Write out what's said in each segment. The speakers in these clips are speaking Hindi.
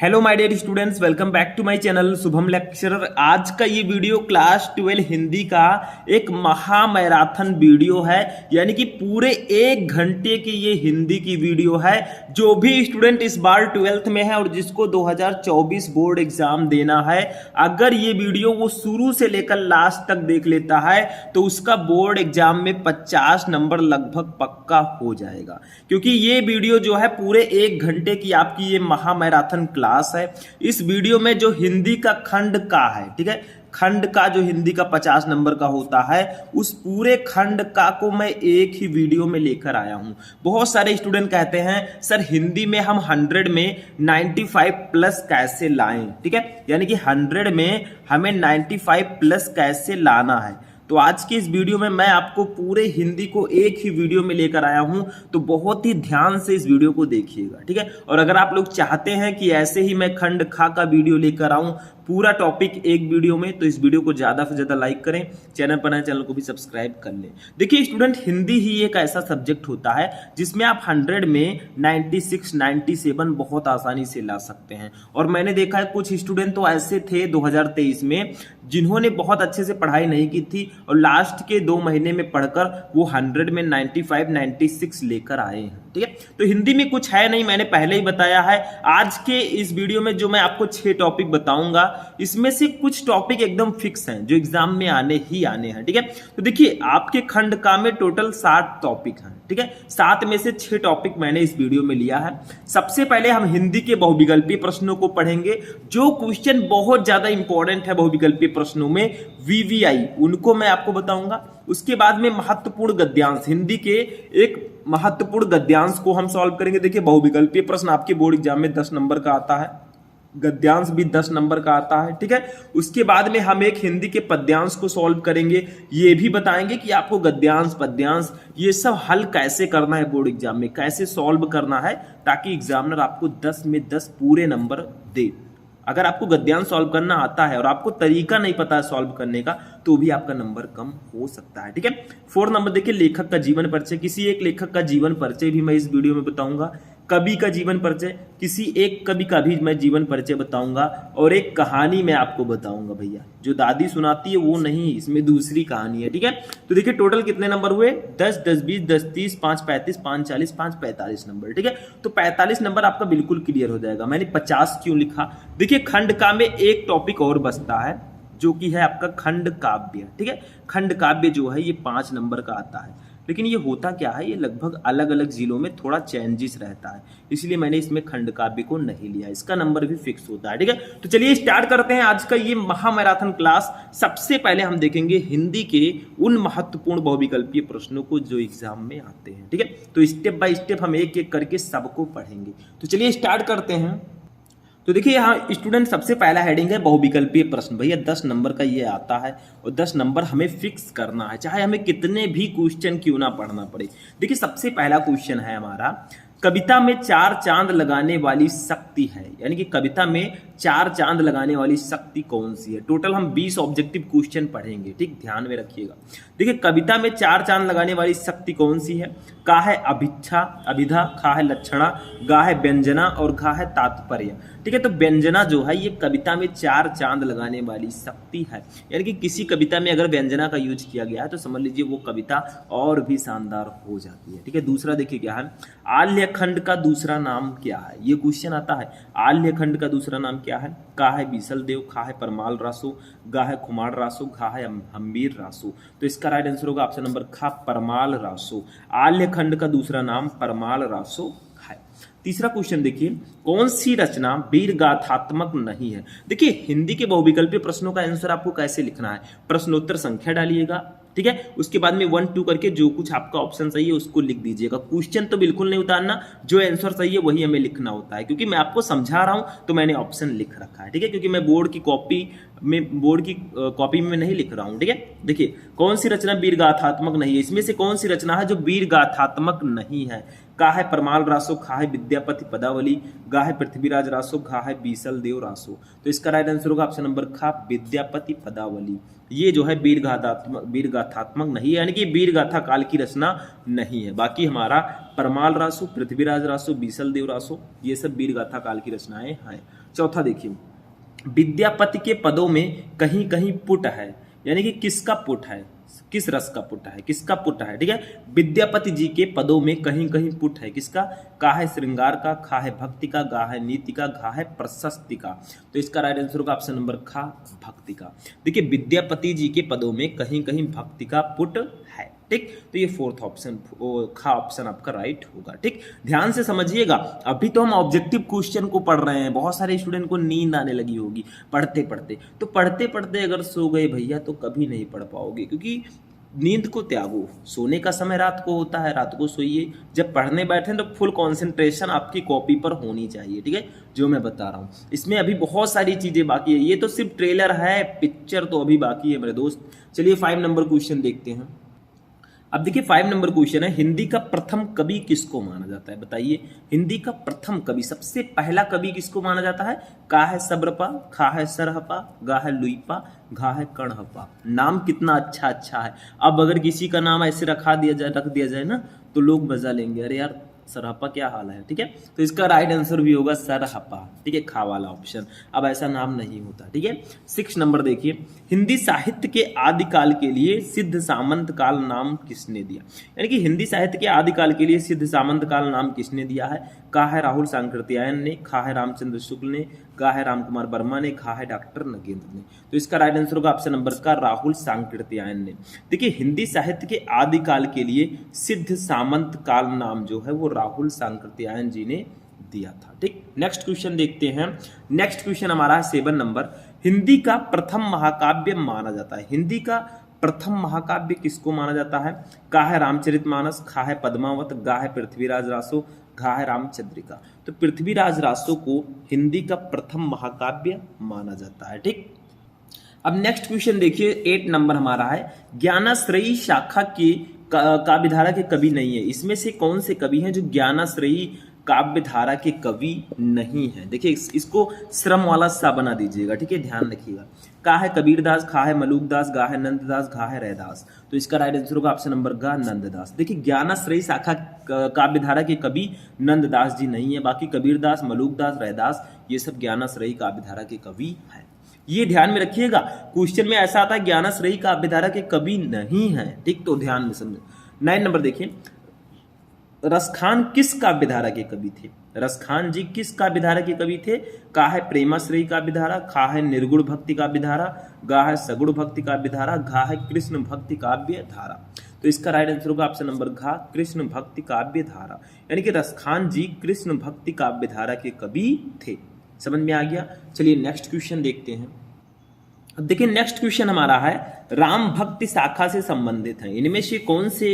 Hello my dear students, welcome back to my channel Shubham lecturer. आज का ये वीडियो क्लास 12 हिंदी का एक महा मैराथन वीडियो है, यानी कि पूरे 1 घंटे की ये हिंदी की वीडियो है। जो भी स्टूडेंट इस बार 12th में है और जिसको 2024 बोर्ड एग्जाम देना है, अगर ये वीडियो वो शुरू से लेकर लास्ट तक देख लेता है तो उसका बोर्ड एग्जाम में 50 नंबर लगभग पक्का हो जाएगा, क्योंकि ये वीडियो जो है पूरे 1 घंटे की आपकी ये महा मैराथन क्लास है। इस वीडियो में जो हिंदी का खंड का है, ठीक है, खंड का जो हिंदी का 50 नंबर का होता है, उस पूरे खंड का को मैं एक ही वीडियो में लेकर आया हूं। बहुत सारे स्टूडेंट कहते हैं सर हिंदी में हम 100 में 95 प्लस कैसे लाएं, ठीक है, यानी कि 100 में हमें 95 प्लस कैसे लाना है। तो आज की इस वीडियो में मैं आपको पूरे हिंदी को एक ही वीडियो में लेकर आया हूं, तो बहुत ही ध्यान से इस वीडियो को देखिएगा, ठीक है। और अगर आप लोग चाहते हैं कि ऐसे ही मैं खंड खा का वीडियो लेकर आऊं पूरा टॉपिक एक वीडियो में, तो इस वीडियो को ज्यादा से ज्यादा लाइक करें, चैनल पर नए चैनल को भी सब्सक्राइब कर लें। देखिए स्टूडेंट, हिंदी ही एक ऐसा सब्जेक्ट होता है जिसमें आप 100 में 96 97 बहुत आसानी से ला सकते हैं। और मैंने देखा है कुछ स्टूडेंट तो ऐसे थे 2023 में जिन्होंने बहुत अच्छे से पढ़ाई नहीं की थी और लास्ट के 2 महीने में पढ़कर वो 100 में 95 96 लेकर आए हैं, ठीक है। तो हिंदी में कुछ है नहीं, मैंने पहले ही बताया है। आज के इस वीडियो में जो मैं आपको 6 टॉपिक बताऊंगा, इसमें से कुछ टॉपिक एकदम फिक्स हैं जो एग्जाम में आने ही आने हैं, ठीक है। तो देखिए आपके खंड का में टोटल 7 टॉपिक हैं, ठीक है। 7 में से 6 टॉपिक मैंने इस वीडियो में लिया है। सबसे पहले हम हिंदी के बहुविकल्पीय प्रश्नों को पढ़ेंगे। जो क्वेश्चन बहुत ज्यादा इंपॉर्टेंट है बहुविकल्पीय प्रश्नों में, वीवीआई, उनको मैं आपको बताऊंगा। उसके बाद में महत्वपूर्ण गद्यांश, हिंदी के एक महत्वपूर्ण गद्यांश को हम सॉल्व करेंगे। देखिए बहुविकल्पीय प्रश्न आपके बोर्ड एग्जाम में 10 नंबर का आता है, गद्यांश भी 10 नंबर का आता है, ठीक है। उसके बाद में हम एक हिंदी के पद्यांश को सॉल्व करेंगे। ये भी बताएंगे कि आपको गद्यांश पद्यांश ये सब हल कैसे करना है, बोर्ड एग्जाम में कैसे सॉल्व करना है, ताकि एग्जामिनर आपको 10 में 10 पूरे नंबर दे। अगर आपको गद्यांश सॉल्व करना आता है और आपको तरीका नहीं पता है सॉल्व करने का, तो भी आपका नंबर कम हो सकता है, ठीक है। 4 नंबर देखिए लेखक का जीवन परिचय। किसी एक लेखक का जीवन परिचय भी मैं इस वीडियो में बताऊंगा। कवि का जीवन परिचय, किसी एक कवि का भी मैं जीवन परिचय बताऊंगा। और एक कहानी मैं आपको बताऊंगा भैया, जो दादी सुनाती है वो नहीं, इसमें दूसरी कहानी है, ठीक है। तो देखिए टोटल कितने नंबर हुए, 10 10 20 10 30 5 35 5 40 5 45 नंबर, ठीक है। तो 45 नंबर आपका बिल्कुल क्लियर हो जाएगा। मैंने 50 क्यों लिखा, देखिए खंड का में एक टॉपिक और बचता है जो कि है आपका खंड काव्य, ठीक है। खंड काव्य जो है ये 5 नंबर का आता है, लेकिन ये होता क्या है, ये लगभग अलग अलग जिलों में थोड़ा चेंजेस रहता है, इसलिए मैंने इसमें खंड काव्य को नहीं लिया। इसका नंबर भी फिक्स होता है, ठीक है। तो चलिए स्टार्ट करते हैं आज का ये महा मैराथन क्लास। सबसे पहले हम देखेंगे हिंदी के उन महत्वपूर्ण बहुविकल्पीय प्रश्नों को जो एग्जाम में आते हैं, ठीक है। तो स्टेप बाय स्टेप हम एक एक करके सबको पढ़ेंगे। तो चलिए स्टार्ट करते हैं। तो देखिए यहाँ स्टूडेंट सबसे पहला हेडिंग है बहुविकल्पीय प्रश्न। भैया 10 नंबर का ये आता है और 10 नंबर हमें फिक्स करना है, चाहे हमें कितने भी क्वेश्चन क्यों ना पढ़ना पड़े। देखिए सबसे पहला क्वेश्चन है हमारा, कविता में 4 चांद लगाने वाली शक्ति है, यानी कि कविता में 4 चांद लगाने वाली शक्ति कौन सी है। टोटल हम 20 ऑब्जेक्टिव क्वेश्चन पढ़ेंगे, ठीक, ध्यान में रखिएगा। देखिए कविता में 4 चांद लगाने वाली शक्ति कौन सी है, का है अभिच्छा अभिधा, खा है लक्षणा, गा है व्यंजना और घा है तात्पर्य, ठीक है। तो व्यंजना जो है ये कविता में 4 चांद लगाने वाली शक्ति है, यानी कि किसी कविता में अगर व्यंजना का यूज किया गया है तो समझ लीजिए वो कविता और भी शानदार हो जाती है, ठीक है। दूसरा देखिए क्या है, आल्य खंड का दूसरा नाम क्या है, ये क्वेश्चन आता है। आल्य खंड का दूसरा नाम क्या है, का है बीसल देव, खा है परमाल रासो, गा है खुमार रासो, घा है हम्बीर रासो। तो इसका राइट आंसर होगा ऑप्शन नंबर खा, परमाल रासो। आल्य खंड का दूसरा नाम परमाल रासो है। तीसरा क्वेश्चन देखिए, कौन सी रचना वीर गाथात्मक नहीं है। देखिए हिंदी के बहुविकल्पीय प्रश्नों का आंसर आपको कैसे लिखना है, प्रश्नोत्तर संख्या डालिएगा, ठीक है। उसके बाद में 1 2 करके जो कुछ आपका ऑप्शन सही है उसको लिख दीजिएगा। क्वेश्चन तो बिल्कुल नहीं उतारना, जो आंसर सही है वही हमें लिखना होता है, क्योंकि मैं आपको समझा रहा हूं तो मैंने ऑप्शन लिख रखा है, ठीक है, क्योंकि मैं बोर्ड की कॉपी में नहीं लिख रहा हूं, ठीक है। देखिए कौन सी रचना वीर गाथात्मक नहीं है, इसमें से कौन सी रचना है जो वीर गाथात्मक नहीं है। का है परमाल रासो, खा है विद्यापति पदावली, गा है पृथ्वीराज रासो, घा है बीसल देव रासो। तो इसका राइट आंसर होगा ऑप्शन नंबर खा, विद्यापति पदावली। ये जो है वीर गाथात्मक नहीं है, यानी कि वीर गाथा काल की रचना नहीं है। बाकी हमारा परमाल रासो, पृथ्वीराज रासो, बीसल देव रासो, ये सब वीर गाथा काल की रचनाएं हैं। चौथा देखिए, विद्यापति के पदों में कहीं कहीं पुट है, यानी कि किसका पुट है, किस रस का पुट है, किसका पुट है। ठीक है, विद्यापति जी के पदों में कहीं कहीं पुट है, किसका, का है श्रृंगार का, खा है भक्ति का, गा है नीति का, घा है प्रशस्ति का। तो इसका राइट आंसर होगा ऑप्शन नंबर खा, भक्ति का। देखिए विद्यापति जी के पदों में कहीं कहीं भक्ति का पुट है। ठीक, तो ये फोर्थ ऑप्शन खा ऑप्शन आपका राइट होगा। ठीक, ध्यान से समझिएगा, अभी तो हम ऑब्जेक्टिव क्वेश्चन को पढ़ रहे हैं, बहुत सारे स्टूडेंट को नींद आने लगी होगी पढ़ते पढ़ते, तो पढ़ते पढ़ते अगर सो गए भैया तो कभी नहीं पढ़ पाओगे, क्योंकि नींद को त्यागो, सोने का समय रात को होता है, रात को सोइए, जब पढ़ने बैठे तो फुल कंसंट्रेशन आपकी कॉपी पर होनी चाहिए। ठीक है, जो मैं बता रहा हूँ, इसमें अभी बहुत सारी चीजें बाकी है, ये तो सिर्फ ट्रेलर है, पिक्चर तो अभी बाकी है मेरे दोस्त। चलिए 5 नंबर क्वेश्चन देखते हैं। अब देखिए 5 नंबर क्वेश्चन है, हिंदी का प्रथम कवि किसको माना जाता है, बताइए। हिंदी का प्रथम कवि, सबसे पहला कवि किसको माना जाता है, का है सब्रपा, खा है सरहपा, गा है लुइपा, घा है कणहपा। नाम कितना अच्छा अच्छा है। अब अगर किसी का नाम ऐसे रख दिया जाए ना, तो लोग मजा लेंगे, अरे यार सरहपा क्या हाल है। ठीक है, तो इसका राइट आंसर भी होगा सरहपा। ठीक है, खा वाला ऑप्शन। अब ऐसा नाम नहीं होता। ठीक है, 6 नंबर देखिए, हिंदी साहित्य के आदिकाल के लिए सिद्ध सामंत काल नाम किसने दिया, यानी कि हिंदी साहित्य के आदिकाल के लिए सिद्ध सामंत काल नाम किसने दिया है। का है राहुल सांकृत्यायन ने, खा है रामचंद्र शुक्ल ने, गा है रामकुमार वर्मा ने, खा है डॉक्टर नगेंद्र ने। तो इसका राइट आंसर होगा ऑप्शन नंबर का राहुल सांकृत्यायन ने। देखिए हिंदी साहित्य के आदिकाल के लिए सिद्ध सामंत काल नाम जो है वो राहुल सांकृत्यायन जी ने दिया था। ठीक, नेक्स्ट क्वेश्चन देखते हैं। नेक्स्ट क्वेश्चन हमारा है 7 नंबर, हिंदी का प्रथम महाकाव्य माना जाता है, हिंदी का प्रथम महाकाव्य किसको माना जाता है। का है रामचरितमानस, खा है पद्मावत, गा है पृथ्वीराज रासो, घा है रामचंद्रिका। तो पृथ्वीराज रासो को हिंदी का प्रथम महाकाव्य माना जाता है। ठीक, अब नेक्स्ट क्वेश्चन देखिए 8 नंबर हमारा है, ज्ञानाश्रयी शाखा की काव्यधारा के कवि नहीं है, इसमें से कौन से कवि हैं जो ज्ञानाश्रयी काव्यधारा के कवि नहीं है। देखिए इसको श्रम वाला सा बना दीजिएगा। ठीक है, ध्यान रखिएगा। का है कबीरदास, खा है मलूकदास, गा है नंददास, घा है रैदास। तो इसका राइट आंसर होगा ऑप्शन नंबर गा, नंददास। देखिए ज्ञानाश्रयी शाखा काव्यधारा के कवि नंददास जी नहीं है, बाकी कबीरदास, मलूकदास, रैदास ये सब ज्ञानाश्रयी काव्यधारा के कवि हैं। ये ध्यान में रखिएगा, क्वेश्चन में ऐसा आता है ज्ञानाश्रयी काव्यधारा के कवि नहीं है। ठीक, तो ध्यान में समझे। 9 नंबर देखिए, रसखान किस काव्यधारा के कवि थे। रसखान जी किस काव्यधारा के कवि थे। का है प्रेमाश्रयी काव्यधारा, खा है निर्गुण भक्ति काव्यधारा, गा है सगुण भक्ति काव्यधारा, घा है कृष्ण भक्ति काव्यधारा। तो इसका राइट आंसर होगा ऑप्शन नंबर घा, कृष्ण भक्ति काव्यधारा। यानी कि रसखान जी कृष्ण भक्ति काव्यधारा के कवि थे। समझ में आ गया। चलिए नेक्स्ट क्वेश्चन देखते हैं। अब देखिए नेक्स्ट क्वेश्चन हमारा है, राम भक्ति शाखा से संबंधित हैं, इनमें से कौन से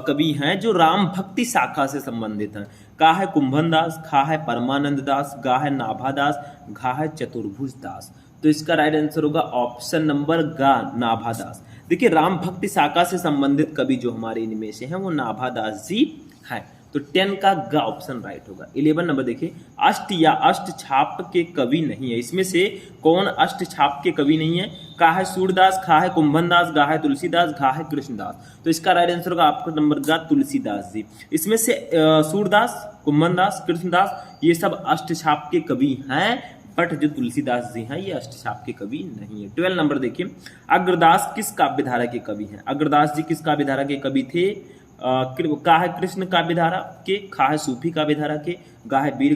कवि हैं जो राम भक्ति शाखा से संबंधित हैं। का है कुंभन दास, खा है परमानंद दास, गा है नाभादास, घा है चतुर्भुज दास। तो इसका राइट आंसर होगा ऑप्शन नंबर गा, नाभादास। देखिए राम भक्ति शाखा से संबंधित कवि जो हमारे इनमें से हैं वो नाभादास जी हैं। तो 10 का ग ऑप्शन राइट होगा। 11 नंबर देखिए, अष्ट या अष्ट छाप के कवि नहीं है, इसमें से कौन अष्ट छाप के कवि नहीं है। का है सूरदास, खा है कुंभन दास, गा है तुलसीदास, घा है कृष्णदास। तो इसका राइट आंसर होगा आपका नंबर गा, तुलसीदास जी। इसमें से सूरदास, कुंभन दास, कृष्णदास ये सब अष्ट छाप के कवि हैं, बट जो तुलसीदास जी हैं ये अष्टछाप के कवि नहीं है। 12 नंबर देखिए, अग्रदास किस काव्यधारा के कवि हैं। अग्रदास जी किस काव्यधारा के कवि थे। का है कृष्ण काव्यधारा के, खा है सूफी काव्यधारा के, गा है वीर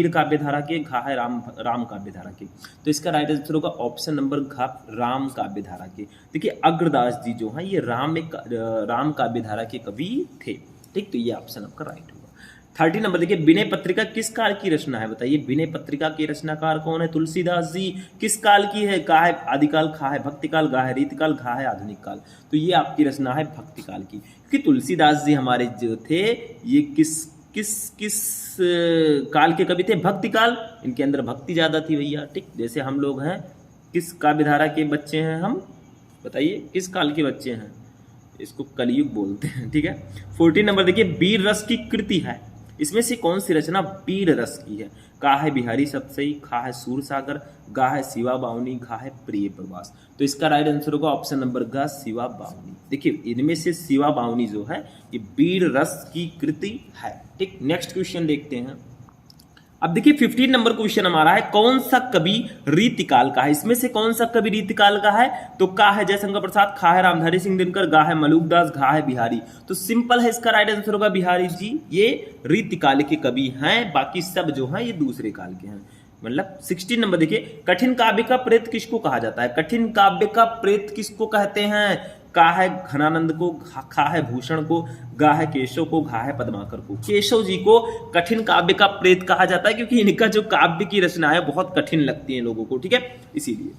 काव्यधारा के, घा है राम काव्यधारा के। तो इसका राइट आंसर होगा ऑप्शन नंबर घा, राम काव्यधारा के। देखिए अग्रदास जी जो हैं ये राम काव्यधारा के कवि थे। ठीक, तो ये ऑप्शन आपका राइट होगा। 30 नंबर देखिए, विनय पत्रिका किस काल की रचना है, बताइए। विनय पत्रिका के रचनाकार कौन है। तुलसीदास जी। किस काल की है। का है आदिकाल, खा है भक्तिकाल, गा है रीतिकाल, घा है आधुनिक काल। तो ये आपकी रचना है भक्तिकाल की, क्योंकि तुलसीदास जी हमारे जो थे ये किस काल के कवि थे, भक्तिकाल। इनके अंदर भक्ति ज्यादा थी भैया। ठीक, जैसे हम लोग हैं किस काव्यधारा के बच्चे हैं हम, बताइए किस काल के बच्चे हैं। इसको कलयुग बोलते हैं, ठीक है। 14 नंबर देखिए, वीर रस की कृति है, इसमें से कौन सी रचना वीर रस की है? का है बिहारी सतसई, खा है सूरसागर, गा है शिवा बावनी, घा है प्रिय प्रवास। तो इसका राइट आंसर होगा ऑप्शन नंबर ग, शिवा बावनी। देखिए इनमें से शिवा बावनी जो है ये वीर रस की कृति है, ठीक। नेक्स्ट क्वेश्चन देखते हैं। अब देखिए 15 नंबर क्वेश्चन हमारा है, कौन सा कवि रीतिकाल का है? इसमें से कौन सा कवि रीतिकाल का है? तो का है जयशंकर प्रसाद, खा है रामधारी सिंह दिनकर, गा है मलुकदास, घा है बिहारी। तो सिंपल है, इसका राइट आंसर होगा बिहारी जी, ये रीतिकाल के कवि हैं, बाकी सब जो है ये दूसरे काल के हैं। मतलब 16 नंबर देखिए, कठिन काव्य का प्रेत किसको कहा जाता है? कठिन काव्य का प्रेत किसको कहते हैं? का है घनानंद को, खा है भूषण को, गा है केशव को, घा है पद्माकर को। केशव जी को कठिन काव्य का प्रेत कहा जाता है क्योंकि इनका जो काव्य की रचना है बहुत कठिन लगती है लोगों को, ठीक है, इसीलिए।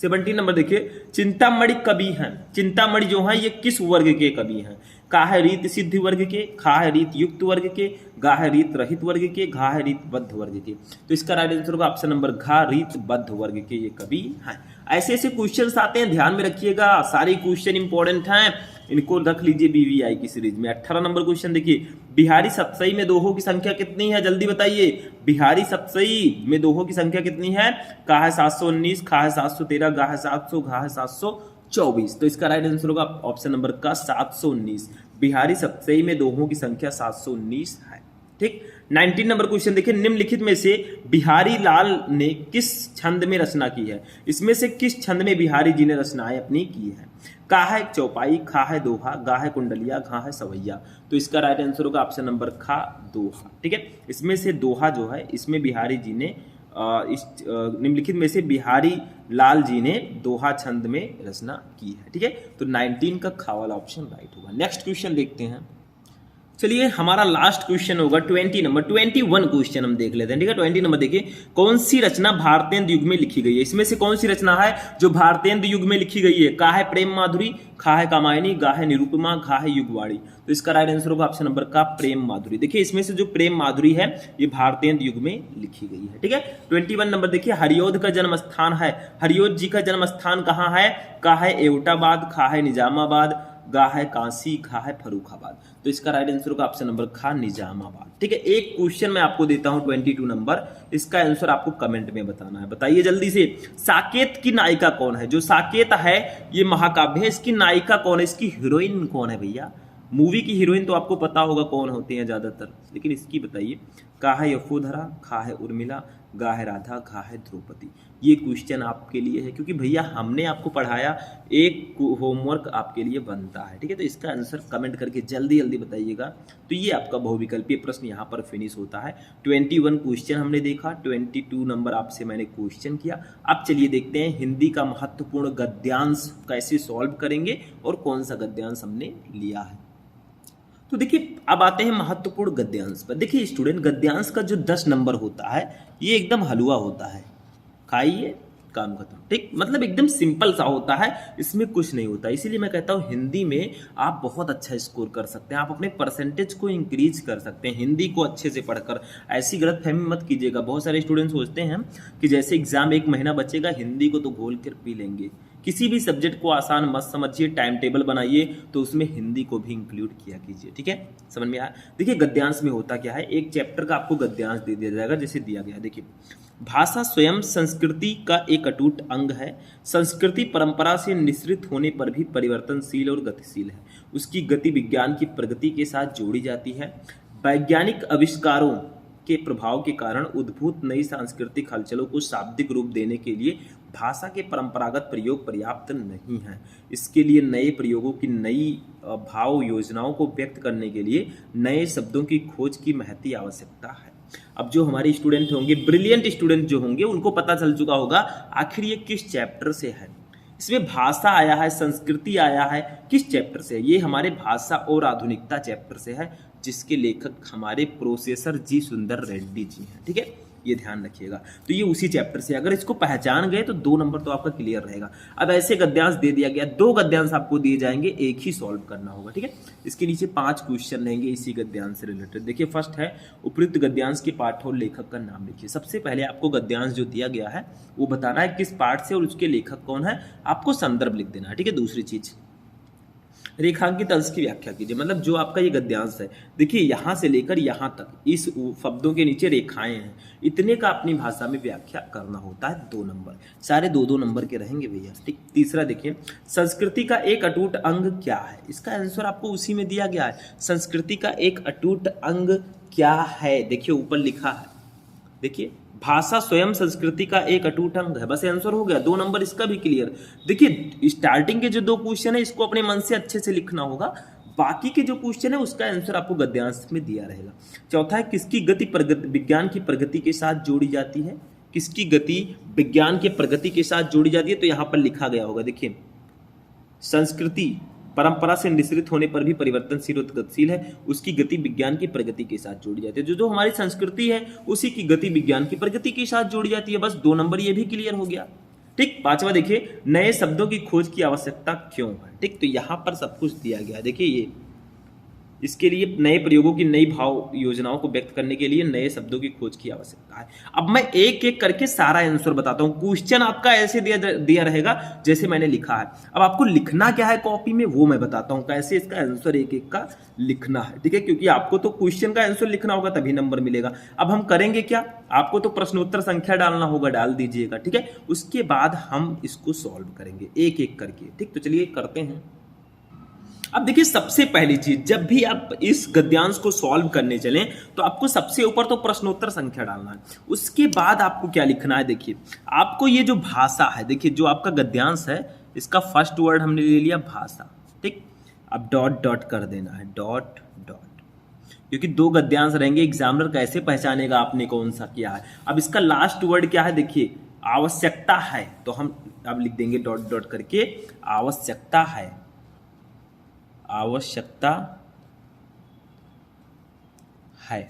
17 नंबर देखिए, चिंतामणि कवि हैं, चिंतामणि जो है ये किस वर्ग के कवि हैं? का है रीत सिद्ध वर्ग के, खा है रीत युक्त वर्ग के, गा है रीत रहित वर्ग के, घा है रीत बद्ध वर्ग के। तो इसका राइट आंसर होगा ऑप्शन नंबर घा, रीत बद्ध वर्ग के ये कवि हैं। ऐसे ऐसे क्वेश्चंस आते हैं, ध्यान में रखिएगा, सारे क्वेश्चन इंपॉर्टेंट हैं, इनको रख लीजिए बीवीआई की सीरीज में। 18 नंबर क्वेश्चन देखिए, बिहारी सतसई में दोहों की संख्या कितनी है? जल्दी बताइए, बिहारी सतसई में दोहों की संख्या कितनी है? का है 719, खा है 713, गा है 700, घा है 724। तो इसका राइट आंसर होगा ऑप्शन नंबर का 719। बिहारी सतसई में दोहों की संख्या 719 है, ठीक। 19 नंबर क्वेश्चन देखिए, निम्नलिखित में से बिहारी लाल ने किस छंद में रचना की है? इसमें से किस छंद में बिहारी जी ने रचनाएं अपनी की है? का है चौपाई, खा है दोहा, गा है कुंडलिया, घा है सवैया। तो इसका राइट आंसर होगा ऑप्शन नंबर खा, दोहा, ठीक है। इसमें से दोहा जो है इसमें बिहारी जी ने इस निम्नलिखित में से बिहारी लाल जी ने दोहा छंद में रचना की है, ठीक है। तो 19 का खा वाला ऑप्शन राइट होगा। नेक्स्ट क्वेश्चन देखते हैं। चलिए हमारा लास्ट क्वेश्चन होगा 20 नंबर, 21 क्वेश्चन हम देख लेते हैं, ठीक है। 20 नंबर देखिए, कौन सी रचना भारतेंद्र युग में लिखी गई है? इसमें से कौन सी रचना है जो भारतेंद्र युग में लिखी गई है? का है प्रेम माधुरी, खा है कामायनी, गा है निरूपमा, घा है युगवाणी। तो इसका राइट आंसर होगा ऑप्शन नंबर का प्रेम माधुरी। देखिए इसमें से जो प्रेम माधुरी है ये भारतेंद्र युग में लिखी गई है, ठीक है। 21 नंबर देखिए, हरियोध का जन्म स्थान है, हरियोध जी का जन्म स्थान कहाँ है? का है एवटाबाद, खा है निजामाबाद, गा है काशी, खा है फर्रुखाबाद। तो इसका राइट आंसर होगा ऑप्शन नंबर खा, निजामाबाद, ठीक है। एक क्वेश्चन मैं आपको देता हूं 22 नंबर, इसका आंसर आपको कमेंट में बताना है। बताइए जल्दी से, साकेत की नायिका कौन है? जो साकेत है ये महाकाव्य है, इसकी नायिका कौन है? इसकी हीरोइन कौन है भैया? मूवी की हीरोइन तो आपको पता होगा कौन होती है ज्यादातर, लेकिन इसकी बताइए। का है यशोधरा, खा है उर्मिला, गा है राधा, घा है द्रौपदी। ये क्वेश्चन आपके लिए है क्योंकि भैया हमने आपको पढ़ाया, एक होमवर्क आपके लिए बनता है, ठीक है। तो इसका आंसर कमेंट करके जल्दी जल्दी बताइएगा। तो ये आपका बहुविकल्पीय प्रश्न यहाँ पर फिनिश होता है। 21 क्वेश्चन हमने देखा, 22 नंबर आपसे मैंने क्वेश्चन किया। अब चलिए देखते हैं हिंदी का महत्वपूर्ण गद्यांश कैसे सॉल्व करेंगे और कौन सा गद्यांश हमने लिया है। तो देखिए अब आते हैं महत्वपूर्ण गद्यांश पर। देखिए स्टूडेंट, गद्यांश का जो 10 नंबर होता है ये एकदम हलवा होता है, खाइए काम खत्म, ठीक। मतलब एकदम सिंपल सा होता है, इसमें कुछ नहीं होता। इसीलिए मैं कहता हूँ हिंदी में आप बहुत अच्छा स्कोर कर सकते हैं, आप अपने परसेंटेज को इंक्रीज कर सकते हैं हिंदी को अच्छे से पढ़कर। ऐसी गलतफहमी मत कीजिएगा। बहुत सारे स्टूडेंट सोचते हैं कि जैसे एग्जाम एक महीना बचेगा, हिंदी को तो घोल कर पी लेंगे। किसी भी सब्जेक्ट को आसान मत समझिए, टाइम टेबल बनाइए तो उसमें हिंदी को भी इंक्लूड किया कीजिए, ठीक है। समझ में आया? देखिए गद्यांश में होता क्या है, एक चैप्टर का आपको गद्यांश दे दिया जाएगा, जैसे दिया गया। देखिए, भाषा स्वयं संस्कृति का एक अटूट अंग है। संस्कृति परंपरा से निःसृत होने पर भी परिवर्तनशील और गतिशील है। उसकी गति विज्ञान की प्रगति के साथ जोड़ी जाती है। वैज्ञानिक आविष्कारों के प्रभाव के कारण उद्भूत नई सांस्कृतिक हलचलों को शाब्दिक रूप देने के लिए भाषा के परंपरागत प्रयोग पर्याप्त नहीं है। इसके लिए नए प्रयोगों की, नई भाव योजनाओं को व्यक्त करने के लिए नए शब्दों की खोज की महती आवश्यकता है। अब जो हमारे स्टूडेंट होंगे, ब्रिलियंट स्टूडेंट जो होंगे, उनको पता चल चुका होगा आखिर ये किस चैप्टर से है। इसमें भाषा आया है, संस्कृति आया है, किस चैप्टर से है? ये हमारे भाषा और आधुनिकता चैप्टर से है, जिसके लेखक हमारे प्रोफेसर जी सुंदर रेड्डी जी हैं, ठीक है। ये ध्यान रखिएगा। तो ये उसी चैप्टर से, अगर इसको पहचान गए तो 2 नंबर तो आपका क्लियर रहेगा। अब ऐसे गद्यांश दे दिया गया, 2 गद्यांश आपको दिए जाएंगे, एक ही सॉल्व करना होगा, ठीक है। इसके नीचे 5 क्वेश्चन रहेंगे इसी गद्यांश से रिलेटेड। देखिए फर्स्ट है, उपयुक्त गद्यांश के पाठ और लेखक का नाम लिखिए। सबसे पहले आपको गद्यांश जो दिया गया है वो बताना है किस पाठ से और उसके लेखक कौन है, आपको संदर्भ लिख देना है, ठीक है। दूसरी चीज, रेखांकित अंश की व्याख्या कीजिए। मतलब जो आपका ये गद्यांश है, देखिए यहाँ से लेकर यहाँ तक इस शब्दों के नीचे रेखाएं हैं, इतने का अपनी भाषा में व्याख्या करना होता है। 2 नंबर, सारे 2-2 नंबर के रहेंगे भैया। ठीक, तीसरा देखिए, संस्कृति का एक अटूट अंग क्या है? इसका आंसर आपको उसी में दिया गया है। संस्कृति का एक अटूट अंग क्या है? देखिए ऊपर लिखा है, देखिए भाषा स्वयं संस्कृति का एक अटूट अंग है। बस आंसर हो गया, 2 नंबर इसका भी क्लियर। देखिए स्टार्टिंग के जो 2 क्वेश्चन है इसको अपने मन से अच्छे से लिखना होगा, बाकी के जो क्वेश्चन है उसका आंसर आपको गद्यांश में दिया रहेगा। चौथा है, किसकी गति विज्ञान की प्रगति के साथ जोड़ी जाती है? किसकी गति विज्ञान के प्रगति के साथ जोड़ी जाती है? तो यहाँ पर लिखा गया होगा, देखिए संस्कृति परंपरा से निश्रित होने पर भी परिवर्तनशील और गतिशील है, उसकी गति विज्ञान की प्रगति के साथ जोड़ी जाती है। जो जो हमारी संस्कृति है उसी की गति विज्ञान की प्रगति के साथ जोड़ी जाती है। बस 2 नंबर ये भी क्लियर हो गया। ठीक, पांचवा देखिए, नए शब्दों की खोज की आवश्यकता क्यों है? ठीक, तो यहाँ पर सब कुछ दिया गया। देखिए ये इसके लिए नए प्रयोगों की नई भाव योजनाओं को व्यक्त करने के लिए नए शब्दों की खोज की आवश्यकता है। अब मैं एक एक करके सारा आंसर बताता हूँ। क्वेश्चन आपका ऐसे दिया रहेगा जैसे मैंने लिखा है। अब आपको लिखना क्या है कॉपी में वो मैं बताता हूँ, कैसे इसका आंसर एक एक का लिखना है। ठीक है, क्योंकि आपको तो क्वेश्चन का आंसर लिखना होगा तभी नंबर मिलेगा। अब हम करेंगे क्या, आपको तो प्रश्नोत्तर संख्या डालना होगा, डाल दीजिएगा। ठीक है, उसके बाद हम इसको सॉल्व करेंगे एक एक करके। ठीक, तो चलिए करते हैं। अब देखिए सबसे पहली चीज, जब भी आप इस गद्यांश को सॉल्व करने चलें तो आपको सबसे ऊपर तो प्रश्नोत्तर संख्या डालना है। उसके बाद आपको क्या लिखना है, देखिए आपको ये जो भाषा है, देखिए जो आपका गद्यांश है इसका फर्स्ट वर्ड हमने ले लिया भाषा। ठीक, अब डॉट डॉट कर देना है, डॉट डॉट, क्योंकि 2 गद्यांश रहेंगे, एग्जामिनर कैसे पहचानेगा आपने कौन सा किया है। अब इसका लास्ट वर्ड क्या है, देखिए आवश्यकता है, तो हम अब लिख देंगे डॉट डॉट करके आवश्यकता है, आवश्यकता है।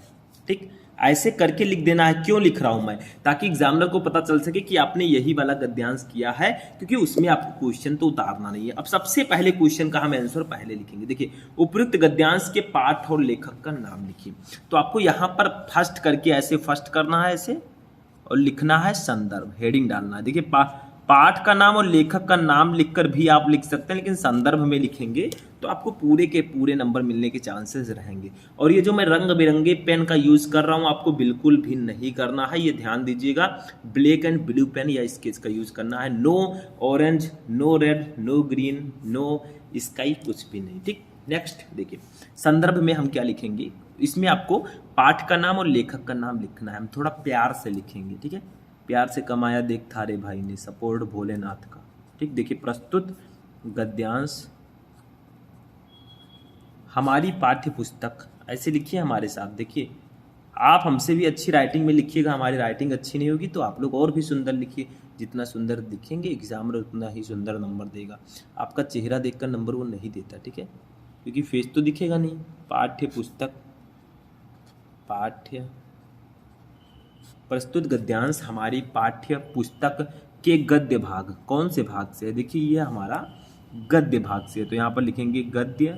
ठीक, ऐसे करके लिख देना है। क्यों लिख रहा हूं मैं, ताकि एग्जामिनर को पता चल सके कि आपने यही वाला गद्यांश किया है, क्योंकि उसमें आपको क्वेश्चन तो उतारना नहीं है। अब सबसे पहले क्वेश्चन का हम आंसर पहले लिखेंगे। देखिए उपयुक्त गद्यांश के पाठ और लेखक का नाम लिखिए। तो आपको यहां पर फर्स्ट करके ऐसे फर्स्ट करना है ऐसे, और लिखना है संदर्भ, हेडिंग डालना है। देखिए पाठ का नाम और लेखक का नाम लिखकर भी आप लिख सकते हैं, लेकिन संदर्भ में लिखेंगे तो आपको पूरे के पूरे नंबर मिलने के चांसेस रहेंगे। और ये जो मैं रंग बिरंगे पेन का यूज कर रहा हूँ आपको बिल्कुल भी नहीं करना है, ये ध्यान दीजिएगा। ब्लैक एंड ब्लू पेन या स्केच का यूज करना है। No orange, no red, no green, no sky, कुछ भी नहीं। ठीक, नेक्स्ट देखिए संदर्भ में हम क्या लिखेंगे, इसमें आपको पाठ का नाम और लेखक का नाम लिखना है। हम थोड़ा प्यार से लिखेंगे। ठीक है, प्यार से कमाया देख थारे भाई ने, सपोर्ट भोलेनाथ का। ठीक, देखिए प्रस्तुत गद्यांश हमारी पाठ्य पुस्तक, ऐसे लिखिए हमारे साथ। देखिए आप हमसे भी अच्छी राइटिंग में लिखिएगा, हमारी राइटिंग अच्छी नहीं होगी तो आप लोग और भी सुंदर लिखिए। जितना सुंदर दिखेंगे एग्जामिनर उतना ही सुंदर नंबर देगा। आपका चेहरा देखकर नंबर वो नहीं देता। ठीक है, क्योंकि फेस तो दिखेगा नहीं। पाठ्य पुस्तक, पाठ्य प्रस्तुत गद्यांश हमारी पाठ्य पुस्तक के गद्य भाग, कौन से भाग से है, देखिए ये हमारा गद्य भाग से है, तो यहां पर लिखेंगे गद्य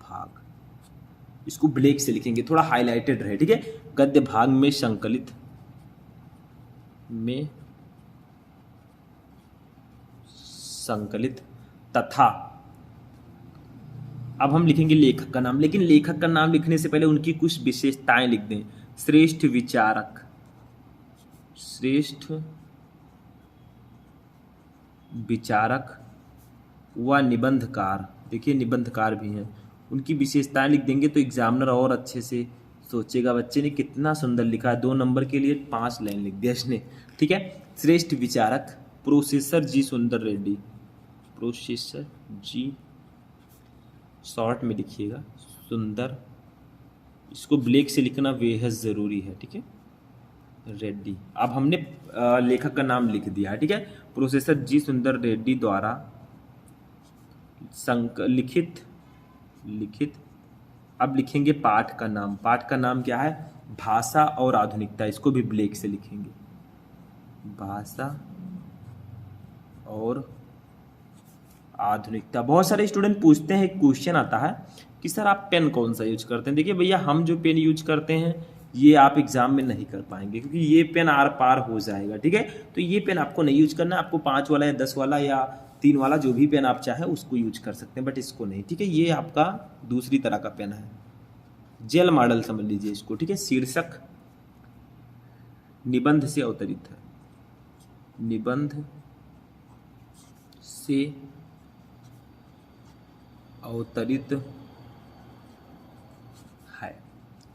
भाग। इसको ब्लैक से लिखेंगे, थोड़ा हाईलाइटेड रहे। ठीक है, गद्य भाग में संकलित तथा, अब हम लिखेंगे लेखक का नाम, लेकिन लेखक का नाम लिखने से पहले उनकी कुछ विशेषताएं लिख दें। श्रेष्ठ विचारक, श्रेष्ठ विचारक व निबंधकार, देखिए निबंधकार भी हैं, उनकी विशेषताएं लिख देंगे तो एग्जामिनर और अच्छे से सोचेगा बच्चे ने कितना सुंदर लिखा है। 2 नंबर के लिए 5 लाइन लिख दिया इसने। ठीक है, श्रेष्ठ विचारक प्रोफेसर जी सुंदर रेड्डी, प्रोफेसर जी शॉर्ट में लिखिएगा सुंदर, इसको ब्लैक से लिखना बेहद ज़रूरी है। ठीक है, रेड्डी। अब हमने लेखक का नाम लिख दिया है। ठीक है, प्रोफेसर जी सुंदर रेड्डी द्वारा लिखित। अब लिखेंगे पाठ का नाम, पाठ का नाम क्या है, भाषा और आधुनिकता, इसको भी ब्लैक से लिखेंगे, भाषा और आधुनिकता। बहुत सारे स्टूडेंट पूछते हैं, क्वेश्चन आता है कि सर आप पेन कौन सा यूज करते हैं। देखिए भैया हम जो पेन यूज करते हैं ये आप एग्जाम में नहीं कर पाएंगे, क्योंकि ये पेन आर पार हो जाएगा। ठीक है, तो ये पेन आपको नहीं यूज करना, आपको 5 वाला या 10 वाला या 3 वाला जो भी पेन आप चाहे उसको यूज कर सकते हैं, बट इसको नहीं, ठीक है। ये आपका दूसरी तरह का पेन है, जेल मॉडल समझ लीजिए इसको, ठीक है। शीर्षक निबंध से अवतरित है, निबंध से अवतरित है,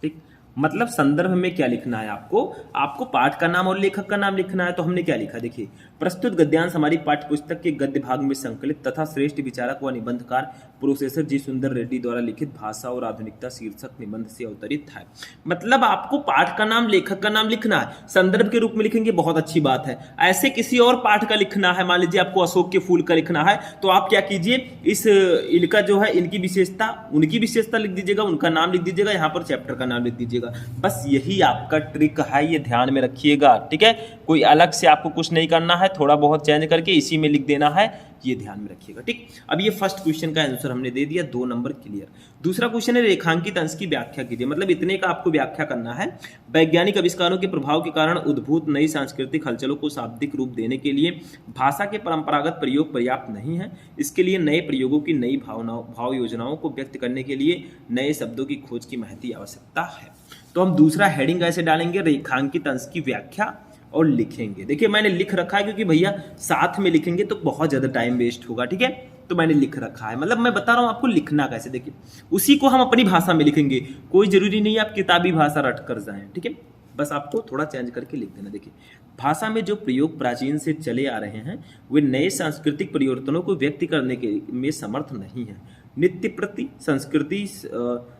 ठीक। मतलब संदर्भ में क्या लिखना है आपको, आपको पाठ का नाम और लेखक का नाम लिखना है। तो हमने क्या लिखा, देखिए, प्रस्तुत गद्यांश हमारी पाठ्य पुस्तक के गद्य भाग में संकलित तथा श्रेष्ठ विचारक व निबंधकार प्रोफेसर जी सुंदर रेड्डी द्वारा लिखित भाषा और आधुनिकता शीर्षक निबंध से अवतरित है। मतलब आपको पाठ का नाम, लेखक का नाम लिखना है, संदर्भ के रूप में लिखेंगे, बहुत अच्छी बात है। ऐसे किसी और पाठ का लिखना है, मान लीजिए आपको अशोक के फूल का लिखना है, तो आप क्या कीजिए, इस इनका जो है, इनकी विशेषता, उनकी विशेषता लिख दीजिएगा, उनका नाम लिख दीजिएगा, यहाँ पर चैप्टर का नाम लिख दीजिएगा। बस यही आपका ट्रिक है, ये ध्यान में रखिएगा, ठीक है। कोई अलग से आपको कुछ नहीं करना है, थोड़ा बहुत चेंज करके इसी में लिख देना है, ये ध्यान में रखिएगा, ठीक। अब ये फर्स्ट क्वेश्चन का आंसर हमने दे दिया, 2 नंबर क्लियर। दूसरा क्वेश्चन है रेखांकित अंश की व्याख्या कीजिए। मतलब इतने का आपको व्याख्या करना है। वैज्ञानिक आविष्कारों के प्रभाव के कारण उद्भूत नई सांस्कृतिक हलचलों को शाब्दिक रूप देने के लिए भाषा के परंपरागत प्रयोग पर्याप्त नहीं है। इसके लिए नए प्रयोगों की, नई भाव योजनाओं को व्यक्त करने के लिए नए शब्दों की खोज की महती आवश्यकता है। तो हम दूसरा हेडिंग ऐसे डालेंगे, रेखांकित अंश की व्याख्या, और लिखेंगे। देखिए मैंने लिख रखा है, क्योंकि भैया साथ में लिखेंगे तो बहुत ज्यादा टाइम वेस्ट होगा, ठीक है। तो मैंने लिख रखा है, मतलब मैं बता रहा हूं आपको लिखना कैसे। देखिए उसी को हम अपनी भाषा में लिखेंगे, कोई जरूरी नहीं आप किताबी भाषा रट कर जाएं, ठीक है। बस आपको थोड़ा चेंज करके लिख देना। देखिए, भाषा में जो प्रयोग प्राचीन से चले आ रहे हैं वे नए सांस्कृतिक परिवर्तनों को व्यक्त करने के में समर्थ नहीं है। नित्य प्रति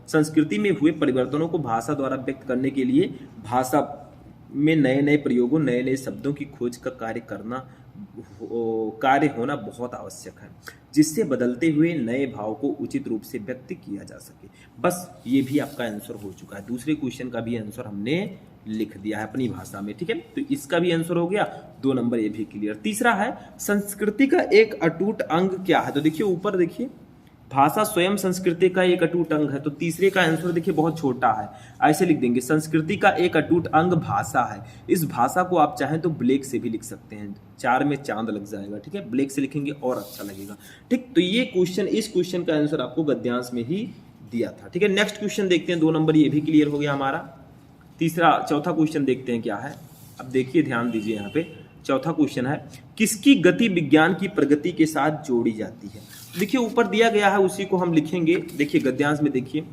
संस्कृति में हुए परिवर्तनों को भाषा द्वारा व्यक्त करने के लिए भाषा में नए नए प्रयोगों, नए नए शब्दों की खोज का कार्य होना बहुत आवश्यक है, जिससे बदलते हुए नए भाव को उचित रूप से व्यक्त किया जा सके। बस ये भी आपका आंसर हो चुका है। दूसरे क्वेश्चन का भी आंसर हमने लिख दिया है अपनी भाषा में, ठीक है। तो इसका भी आंसर हो गया, 2 नंबर ये भी क्लियर। तीसरा है संस्कृति का एक अटूट अंग क्या है। तो देखिए ऊपर देखिए, भाषा स्वयं संस्कृति का एक अटूट अंग है। तो तीसरे का आंसर देखिए बहुत छोटा है, ऐसे लिख देंगे, संस्कृति का एक अटूट अंग भाषा है। इस भाषा को आप चाहें तो ब्लैक से भी लिख सकते हैं, 4 में चांद लग जाएगा, ठीक है। ब्लैक से लिखेंगे और अच्छा लगेगा, ठीक। तो ये क्वेश्चन, इस क्वेश्चन का आंसर आपको गद्यांश में ही दिया था, ठीक है। नेक्स्ट क्वेश्चन देखते हैं, 2 नंबर ये भी क्लियर हो गया हमारा। चौथा क्वेश्चन देखते हैं क्या है। अब देखिए ध्यान दीजिए, यहाँ पे चौथा क्वेश्चन है, किसकी गति विज्ञान की प्रगति के साथ जोड़ी जाती है। देखिए ऊपर दिया गया है, उसी को हम लिखेंगे। देखिए गद्यांश में देखिए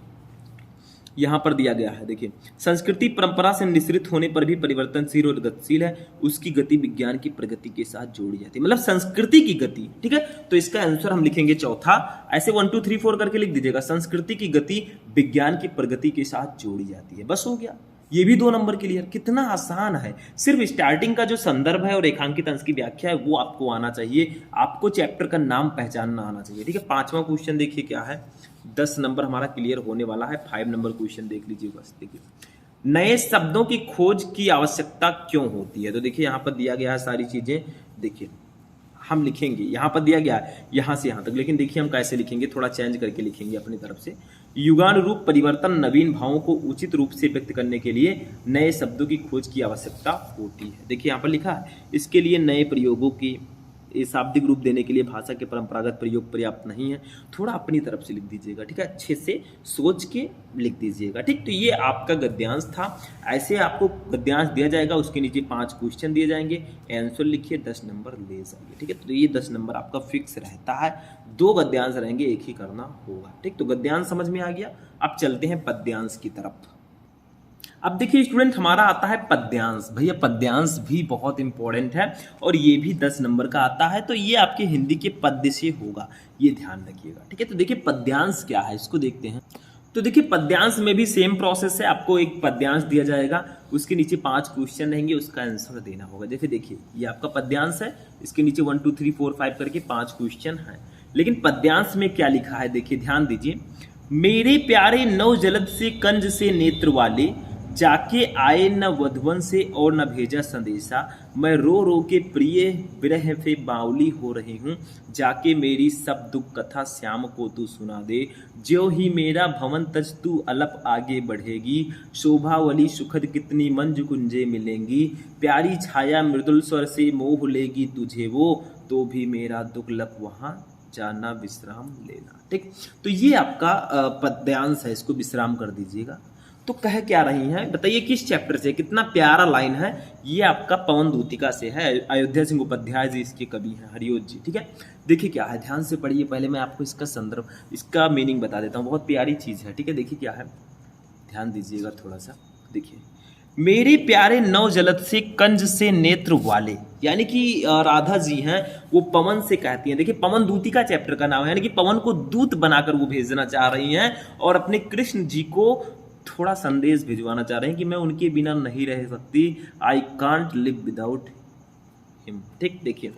यहाँ पर दिया गया है, देखिए, संस्कृति परंपरा से निश्रित होने पर भी परिवर्तनशील और गतिशील है, उसकी गति विज्ञान की प्रगति के साथ जोड़ी जाती है। मतलब संस्कृति की गति, ठीक है। तो इसका आंसर हम लिखेंगे चौथा, ऐसे 1 2 3 4 करके लिख दीजिएगा, संस्कृति की गति विज्ञान की प्रगति के साथ जोड़ी जाती है। बस हो गया, ये भी 2 नंबर क्लियर। कितना आसान है, सिर्फ स्टार्टिंग का जो संदर्भ है और रेखांकित अंश की व्याख्या है वो आपको आना चाहिए, आपको चैप्टर का नाम पहचानना आना चाहिए, ठीक है। 5वां क्वेश्चन देखिए क्या है, 10 नंबर हमारा क्लियर होने वाला है। 5 नंबर क्वेश्चन देख लीजिए, बस देखिए, नए शब्दों की खोज की आवश्यकता क्यों होती है। तो देखिए यहाँ पर दिया गया है सारी चीजें, देखिए हम लिखेंगे, यहाँ पर दिया गया है यहाँ से यहाँ तक, लेकिन देखिए हम कैसे लिखेंगे, थोड़ा चेंज करके लिखेंगे अपनी तरफ से। युगानुरूप परिवर्तन नवीन भावों को उचित रूप से व्यक्त करने के लिए नए शब्दों की खोज की आवश्यकता होती है। देखिए यहाँ पर लिखा है, इसके लिए नए प्रयोगों की शाब्दिक रूप देने के लिए भाषा के परंपरागत प्रयोग पर्याप्त नहीं है। थोड़ा अपनी तरफ से लिख दीजिएगा, ठीक है, अच्छे से सोच के लिख दीजिएगा, ठीक। तो ये आपका गद्यांश था। ऐसे आपको गद्यांश दिया जाएगा, उसके नीचे 5 क्वेश्चन दिए जाएंगे, आंसर लिखिए, 10 नंबर ले जाइए, ठीक है। तो ये 10 नंबर आपका फिक्स रहता है, 2 गद्यांश रहेंगे, एक ही करना होगा, ठीक। तो गद्यांश समझ में आ गया। अब चलते हैं पद्यांश की तरफ। अब देखिए स्टूडेंट, हमारा आता है पद्यांश। भैया पद्यांश भी बहुत इंपॉर्टेंट है और ये भी 10 नंबर का आता है। तो ये आपके हिंदी के पद्य से होगा, ये ध्यान रखिएगा, ठीक है। तो देखिए पद्यांश क्या है, इसको देखते हैं। तो देखिए पद्यांश में भी सेम प्रोसेस है, आपको एक पद्यांश दिया जाएगा, उसके नीचे 5 क्वेश्चन रहेंगे, उसका आंसर देना होगा। जैसे देखिए ये आपका पद्यांश है, इसके नीचे 1 2 3 4 5 करके 5 क्वेश्चन है। लेकिन पद्यांश में क्या लिखा है, देखिए ध्यान दीजिए, मेरे प्यारे नव जलद से कंज से नेत्र वाले, जाके आए न वधवन से और न भेजा संदेशा, मैं रो रो के प्रिय विरह पे बावली हो रही हूँ, जाके मेरी सब दुख कथा श्याम को तू सुना दे, ज्यों ही मेरा भवन तज तू अलप आगे बढ़ेगी, शोभावली सुखद कितनी मंज कुंजे मिलेंगी, प्यारी छाया मृदुल स्वर से मोह लेगी तुझे वो, तो भी मेरा दुख लप वहाँ जाना विश्राम लेना। ठीक, तो ये आपका पद्यांश है, इसको विश्राम कर दीजिएगा। तो कह क्या रही हैं बताइए, किस चैप्टर से? कितना प्यारा लाइन है, ये आपका पवन दूतिका से है। अयोध्या सिंह उपाध्याय जी इसके कवि हैं, हरिओत जी। ठीक है, देखिए क्या है, ध्यान से पढ़िए। पहले मैं आपको इसका संदर्भ, इसका मीनिंग बता देता हूँ, बहुत प्यारी चीज़ है। ठीक है, देखिए क्या है, ध्यान दीजिएगा थोड़ा सा। देखिए, मेरे प्यारे नव जलद से कंज से नेत्र वाले, यानी कि राधा जी हैं, वो पवन से कहती हैं। देखिए, पवन दूतिका चैप्टर का नाम है, यानी कि पवन को दूत बनाकर वो भेजना चाह रही हैं और अपने कृष्ण जी को थोड़ा संदेश भिजवाना चाह रहे हैं कि मैं उनके बिना नहीं रह सकती, I can't live without him. ठीक, देखिए,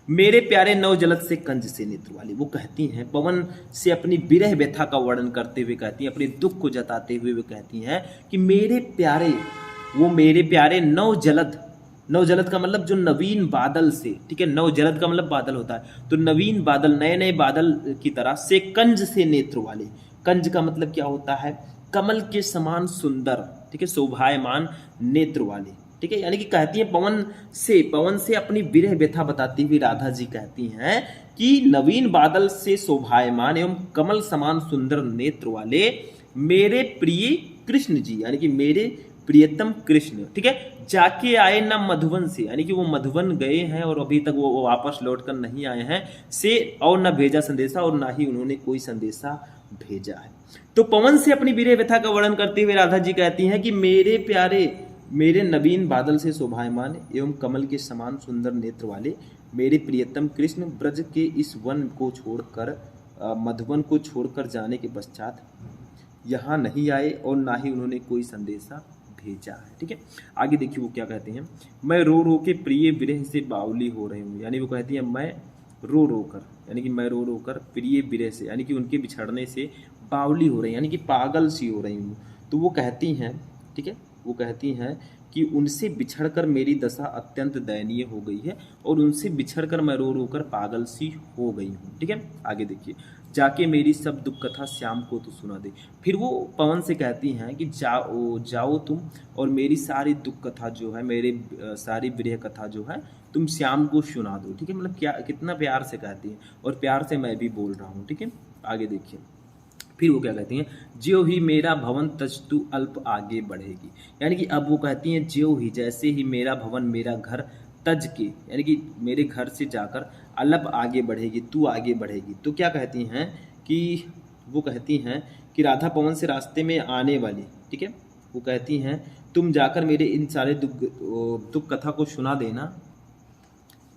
मेरे प्यारे नव जलद से कंज से नेत्र वाली, वो कहती हैं पवन से अपनी विरह व्यथा का वर्णन करते हुए कहती हैं, अपने दुख को जताते हुए वो कहती हैं कि मेरे प्यारे, वो मेरे प्यारे नव जलद, नव जलद का मतलब जो नवीन बादल से, ठीक है, नव जलद का मतलब बादल होता है, तो नवीन बादल, नए नए बादल की तरह से, कंज से नेत्र वाले, कंज का मतलब क्या होता है, कमल के समान सुंदर, ठीक है, शोभायमान नेत्र वाले। ठीक है, यानी कि कहती है पवन से अपनी विरह व्यथा बताती हुई राधा जी कहती हैं कि नवीन बादल से शोभायमान एवं कमल समान सुंदर नेत्र वाले मेरे प्रिय कृष्ण जी, यानी कि मेरे प्रियतम कृष्ण, ठीक है, जाके आए न मधुवन से, यानी कि वो मधुवन गए हैं और अभी तक वो वापस लौट कर नहीं आए हैं, से और न भेजा संदेशा, और ना ही उन्होंने कोई संदेशा भेजा है। तो पवन से अपनी विरह व्यथा का वर्णन करते हुए राधा जी कहती हैं कि मेरे प्यारे, मेरे नवीन बादल से शोभायमान एवं कमल के समान सुंदर नेत्र वाले मेरे प्रियतम कृष्ण ब्रज के इस वन को छोड़कर, मधुवन को छोड़कर जाने के पश्चात यहाँ नहीं आए और ना ही उन्होंने कोई संदेशा भेजा है। ठीक है, आगे देखिए वो क्या कहते हैं, मैं रो रो के प्रिय विरह से बावली हो रही हूँ, यानी वो कहती है मैं रो रो कर, यानी कि मैं रो रो कर प्रिय विरह से, यानी कि उनके बिछड़ने से बावली हो रही है, यानी कि पागल सी हो रही हूँ। तो वो कहती हैं, ठीक है, वो कहती हैं कि उनसे बिछड़कर मेरी दशा अत्यंत दयनीय हो गई है और उनसे बिछड़कर मैं रो रो कर पागल सी हो गई हूँ। ठीक है, आगे देखिए, जाके मेरी सब दुख कथा श्याम को तो सुना दे। फिर वो पवन से कहती हैं कि जाओ तुम और मेरी सारी दुख कथा जो है, मेरे सारी विरह कथा जो है तुम श्याम को सुना दो। ठीक है, मतलब क्या, कितना प्यार से कहती हैं, और प्यार से मैं भी बोल रहा हूँ। ठीक है, आगे देखिए, फिर वो क्या कहती हैं, ज्यों ही मेरा भवन तजतु अल्प आगे बढ़ेगी, यानी कि अब वो कहती हैं ज्यों ही, जैसे ही मेरा भवन, मेरा घर तज के, यानी कि मेरे घर से जाकर अल्प आगे बढ़ेगी, तू आगे बढ़ेगी। तो क्या कहती हैं कि वो कहती हैं कि राधा पवन से रास्ते में आने वाली, ठीक है, वो कहती हैं तुम जाकर मेरे इन सारे दुख कथा को सुना देना।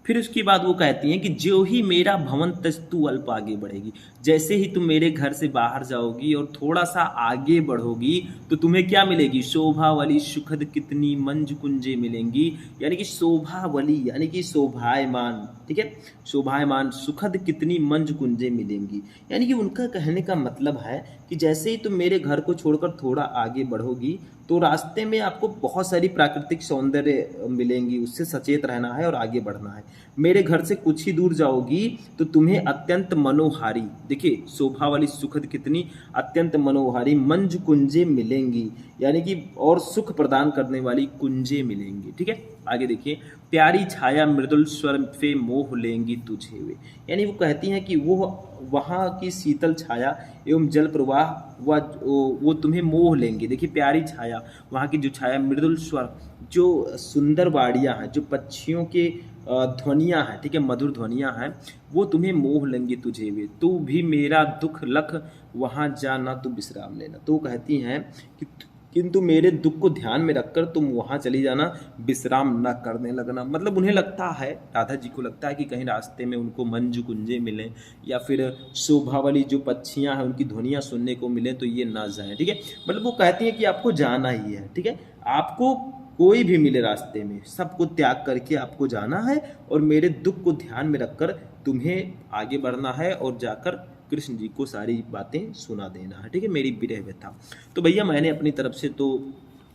फिर उसके बाद वो कहती हैं कि जो ही मेरा भवन तज तू अल्प आगे बढ़ेगी, जैसे ही तुम मेरे घर से बाहर जाओगी और थोड़ा सा आगे बढ़ोगी तो तुम्हें क्या मिलेगी, शोभा वाली सुखद कितनी मंज कुंजे मिलेंगी, यानी कि शोभा वाली, यानी कि शोभायमान, ठीक है, शोभायमान सुखद कितनी मंज कुंजे मिलेंगी, यानी कि उनका कहने का मतलब है कि जैसे ही तुम मेरे घर को छोड़कर थोड़ा आगे बढ़ोगी तो रास्ते में आपको बहुत सारी प्राकृतिक सौंदर्य मिलेंगी, उससे सचेत रहना है और आगे बढ़ना है। मेरे घर से कुछ ही दूर जाओगी तो तुम्हें अत्यंत मनोहारी, देखिए शोभा वाली सुखद कितनी, अत्यंत मनोहारी मंज कुंजे मिलेंगी, यानी कि और सुख प्रदान करने वाली कुंजे मिलेंगी। ठीक है, आगे देखिए, प्यारी छाया मृदुल स्वर पे मोह लेंगी तुझे वे, यानी वो कहती हैं कि वो वहाँ की शीतल छाया एवं जल प्रवाह वो तुम्हें मोह लेंगे। देखिए प्यारी छाया, वहाँ की जो छाया, मृदुल स्वर, जो सुंदर वाड़ियाँ हैं, जो पक्षियों के ध्वनियाँ हैं, ठीक है, मधुर ध्वनियाँ हैं, वो तुम्हें मोह लेंगी तुझे वे, तू भी मेरा दुख लख वहाँ जा ना तू विश्राम लेना। तो कहती हैं कि किंतु मेरे दुख को ध्यान में रखकर तुम वहाँ चली जाना, विश्राम न करने लगना। मतलब उन्हें लगता है, राधा जी को लगता है कि कहीं रास्ते में उनको मंजू कुंजे मिलें या फिर शोभा वाली जो पक्षियाँ हैं उनकी ध्वनियाँ सुनने को मिलें तो ये ना जाएं। ठीक है, मतलब वो कहती हैं कि आपको जाना ही है। ठीक है, आपको कोई भी मिले रास्ते में, सबको त्याग करके आपको जाना है और मेरे दुख को ध्यान में रखकर तुम्हें आगे बढ़ना है और जाकर कृष्ण जी को सारी बातें सुना देना है। ठीक है, मेरी विरह व्यथा। तो भैया मैंने अपनी तरफ से तो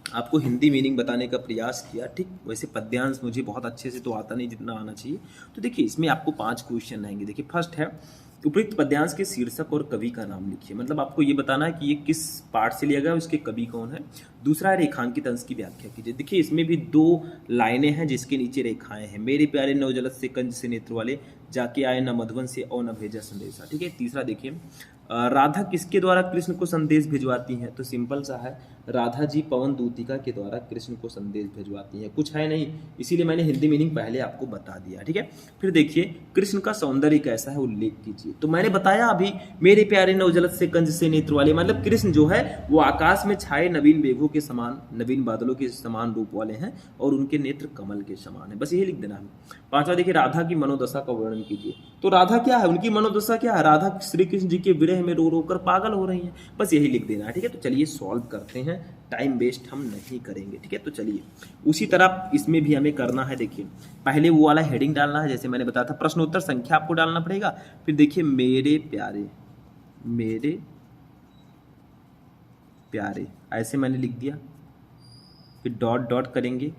आपको हिंदी मीनिंग बताने का प्रयास किया। ठीक, वैसे पद्यांश मुझे बहुत अच्छे से तो आता नहीं जितना आना चाहिए। तो देखिए इसमें आपको 5 क्वेश्चन आएंगे। देखिए फर्स्ट है, उपयुक्त पद्यांश के शीर्षक और कवि का नाम लिखिए। मतलब आपको ये बताना है कि ये किस पाठ से लिया गया, उसके कवि कौन है। दूसरा है, रेखांकित अंश की व्याख्या कीजिए। देखिए इसमें भी 2 लाइनें हैं जिसके नीचे रेखाएं हैं। मेरे प्यारे नवजलद से कंज से नेत्र वाले, जाके आए न मधुबन से और न भेजा संदेशा। ठीक है। तीसरा देखिए, राधा किसके द्वारा कृष्ण को संदेश भिजवाती हैं। तो सिंपल सा है, राधा जी पवन दूतिका के द्वारा कृष्ण को संदेश भिजवाती हैं। कुछ है नहीं, इसीलिए मैंने हिंदी मीनिंग पहले आपको बता दिया। ठीक है। फिर देखिए, कृष्ण का सौंदर्य कैसा है उल्लेख कीजिए। तो मैंने बताया अभी, मेरे प्यारे नवजलद से कंज से नेत्र वाले, मतलब कृष्ण जो है वो आकाश में छाए नवीन मेघों के समान, नवीन बादलों के समान रूप वाले हैं और उनके नेत्र कमल के समान है। बस यही लिख देना है। पांचवा देखिए, राधा की मनोदशा का वर्णन कीजिए। तो राधा क्या है, उनकी मनोदशा क्या है, राधा श्री कृष्ण जी के विरह में रो रो कर पागल हो रही हैं। बस यही लिख देना है। ठीक है। तो चलिए सॉल्व करते हैं, टाइम वेस्ट हम नहीं करेंगे। ठीक है। तो चलिए उसी तरह इसमें भी हमें करना है। देखिए पहले वो वाला हेडिंग डालना है जैसे मैंने बताया था, प्रश्नोत्तर संख्या आपको डालना पड़ेगा। फिर देखिए, मेरे प्यारे, मेरे प्यारे, ऐसे मैंने लिख दिया। फिर डॉट डॉट करेंगे।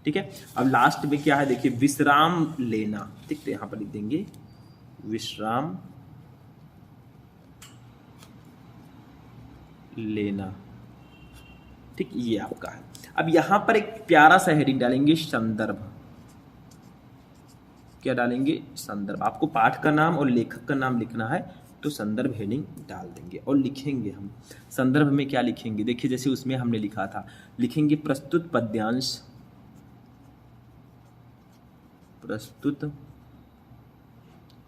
ठीक है। अब लास्ट में क्या है, देखिए विश्राम लेना। ठीक, तो यहां पर लिख देंगे विश्राम लेना। ठीक, ये आपका है। अब यहां पर एक प्यारा सा हेडिंग डालेंगे, संदर्भ। क्या डालेंगे, संदर्भ। आपको पाठ का नाम और लेखक का नाम लिखना है तो संदर्भ हेडिंग डाल देंगे और लिखेंगे हम संदर्भ में क्या लिखेंगे। देखिए जैसे उसमें हमने लिखा था, लिखेंगे प्रस्तुत पद्यांश, प्रस्तुत,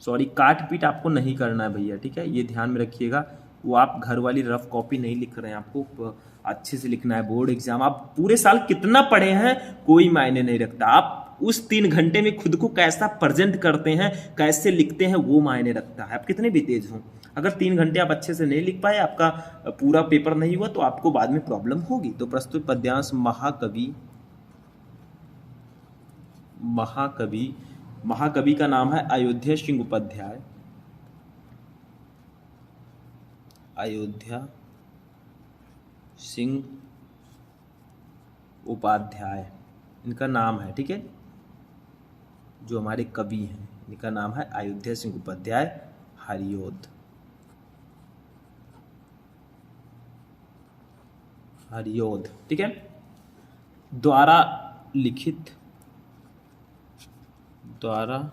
सॉरी काट पीट आपको नहीं करना है भैया। ठीक है, ये ध्यान में रखिएगा। वो आप घर वाली रफ कॉपी नहीं लिख रहे हैं, आपको अच्छे से लिखना है। बोर्ड एग्जाम, आप पूरे साल कितना पढ़े हैं कोई मायने नहीं रखता, आप उस 3 घंटे में खुद को कैसा प्रेजेंट करते हैं, कैसे लिखते हैं, वो मायने रखता है। आप कितने भी तेज हों, अगर 3 घंटे आप अच्छे से नहीं लिख पाए, आपका पूरा पेपर नहीं हुआ, तो आपको बाद में प्रॉब्लम होगी। तो प्रस्तुत पद्यांश महाकवि, महाकवि, महाकवि का नाम है अयोध्या सिंह उपाध्याय, अयोध्या सिंह उपाध्याय इनका नाम है। ठीक है, जो हमारे कवि हैं इनका नाम है अयोध्या सिंह उपाध्याय हरियोध, हरियोध। ठीक है, द्वारा लिखित, द्वारा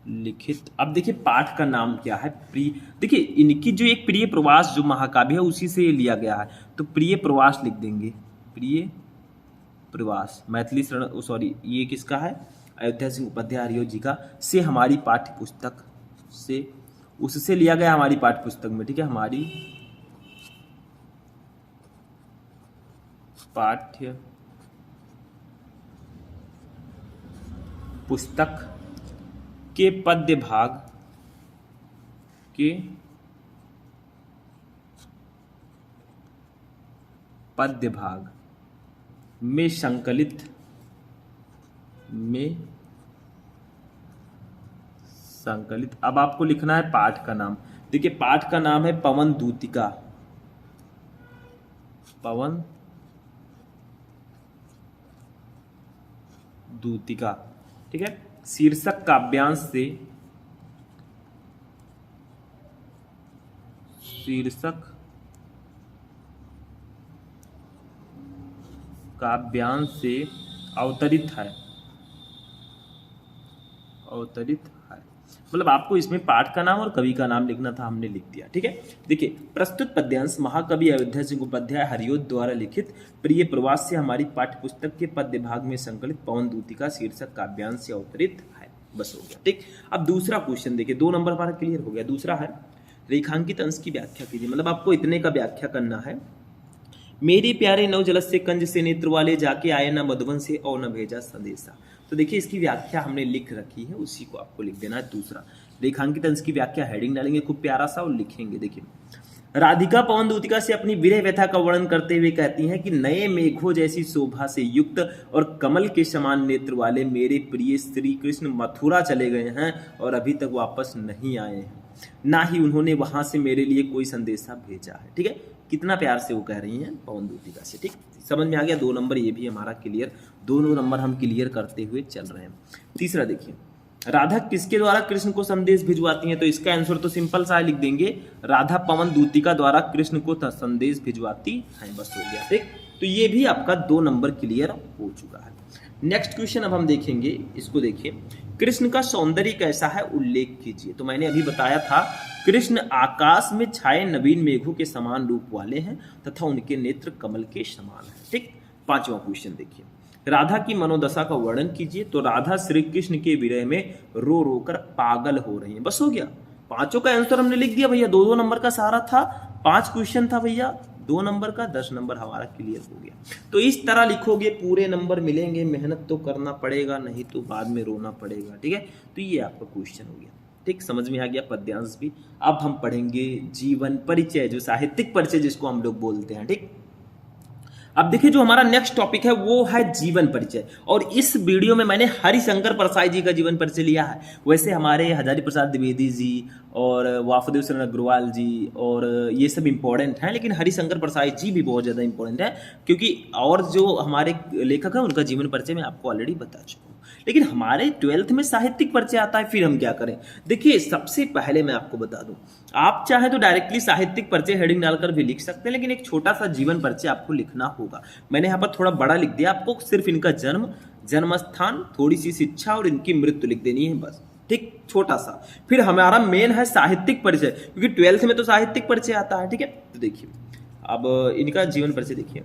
लिखित। अब देखिए पाठ का नाम क्या है, प्रिय। देखिए इनकी जो एक प्रिय प्रवास जो महाकाव्य है उसी से लिया गया है, तो प्रिय प्रवास लिख देंगे, प्रिय प्रवास। मैथिली शरण, सॉरी ये किसका है, अयोध्या सिंह उपाध्याय हरियोध जी का, से हमारी पाठ्य पुस्तक से, उससे लिया गया हमारी पाठ्य पुस्तक में। ठीक है, हमारी पाठ्य पुस्तक के पद्य भाग के पद्य भाग में संकलित, में संकलित। अब आपको लिखना है पाठ का नाम। देखिए पाठ का नाम है पवन दूतिका, पवन दूतिका। ठीक है, शीर्षक काव्यांश से, शीर्षक काव्यांश से अवतरित है, अवतरित है। मतलब आपको इसमें पाठ का नाम और कवि का नाम लिखना था, हमने लिख दिया। ठीक है, देखिए प्रस्तुत पद्यांश महाकवि अयोध्या सिंह उपाध्याय हरियोध द्वारा लिखित प्रिय प्रवास से हमारी पाठ्य पुस्तक के पद्य भाग में संकलित पवन दूतिका शीर्षक काव्यांश से अवतरित है। बस हो गया। ठीक, अब दूसरा क्वेश्चन देखिए, 2 नंबर पर क्लियर हो गया। दूसरा है, रेखांकित अंश की व्याख्या कीजिए। मतलब आपको इतने का व्याख्या करना है, मेरे प्यारे नवजलद से कंज से नेत्र वाले, जाके आए न मधुबन से और न भेजा संदेशा। तो देखिए इसकी व्याख्या हमने लिख रखी है, उसी को आपको लिख देना है। दूसरा, रेखांकित अंश की व्याख्या हेडिंग डालेंगे खूब प्यारा सा और लिखेंगे। देखिए, राधिका पवन दूतिका से अपनी विरह व्यथा का वर्णन करते हुए कहती हैं कि नए मेघों जैसी शोभा से युक्त और कमल के समान नेत्र वाले मेरे प्रिय श्री कृष्ण मथुरा चले गए हैं और अभी तक वापस नहीं आए हैं, ना ही उन्होंने वहां से मेरे लिए कोई संदेशा भेजा है। ठीक है, कितना प्यार से वो कह रही हैं पवन दूतिका से। ठीक, समझ में आ गया। 2 नंबर ये भी हमारा क्लियर, दोनों नंबर हम क्लियर करते हुए चल रहे हैं। तीसरा देखिए, राधा किसके द्वारा कृष्ण को संदेश भिजवाती हैं? तो इसका आंसर तो सिंपल सा लिख देंगे, राधा पवन दूतिका द्वारा कृष्ण को संदेश भिजवाती हैं। बस हो गया। ठीक, तो ये भी आपका 2 नंबर क्लियर हो चुका है। नेक्स्ट क्वेश्चन अब हम देखेंगे, इसको देखिए, कृष्ण का सौंदर्य कैसा है उल्लेख कीजिए। तो मैंने अभी बताया था, कृष्ण आकाश में छाए नवीन मेघों के समान रूप वाले हैं तथा उनके नेत्र कमल के समान हैं। ठीक, 5वां क्वेश्चन देखिए, राधा की मनोदशा का वर्णन कीजिए। तो राधा श्री कृष्ण के विरह में रो रो कर पागल हो रही है। बस हो गया, 5 का आंसर हमने लिख दिया भैया। 2 नंबर का सारा था, 5 क्वेश्चन था भैया, 2 नंबर का 10 नंबर हमारा क्लियर हो गया। तो इस तरह लिखोगे, पूरे नंबर मिलेंगे। मेहनत तो करना पड़ेगा, नहीं तो बाद में रोना पड़ेगा। ठीक है, तो ये आपका क्वेश्चन हो गया। ठीक, समझ में आ गया पद्यांश भी। अब हम पढ़ेंगे जीवन परिचय, जो साहित्यिक परिचय जिसको हम लोग बोलते हैं। ठीक, अब देखिए जो हमारा नेक्स्ट टॉपिक है वो है जीवन परिचय। और इस वीडियो में मैंने हरिशंकर परसाई जी का जीवन परिचय लिया है। वैसे हमारे हजारी प्रसाद द्विवेदी जी और वासुदेव शरण अग्रवाल जी और ये सब इंपॉर्टेंट हैं, लेकिन हरिशंकर परसाई जी भी बहुत ज़्यादा इंपॉर्टेंट है, क्योंकि और जो हमारे लेखक हैं उनका जीवन परिचय मैं आपको ऑलरेडी बता चुका हूँ। लेकिन हमारे 12th में साहित्यिक परिचय आता है, फिर हम क्या करें? देखिए, सबसे पहले मैं आपको बता दूं, आप चाहे तो डायरेक्टली साहित्यिक परिचय हेडिंग डालकर भी लिख सकते हैं, लेकिन एक छोटा सा जीवन परिचय आपको लिखना होगा। मैंने यहाँ पर थोड़ा बड़ा लिख दिया, आपको सिर्फ इनका जन्म, जन्म स्थान, थोड़ी सी शिक्षा और इनकी मृत्यु लिख देनी है बस। ठीक, छोटा सा। फिर हमारा मेन है साहित्यिक परिचय, क्योंकि 12th में तो साहित्यिक परिचय आता है। ठीक है, तो देखिए अब इनका जीवन परिचय देखिए,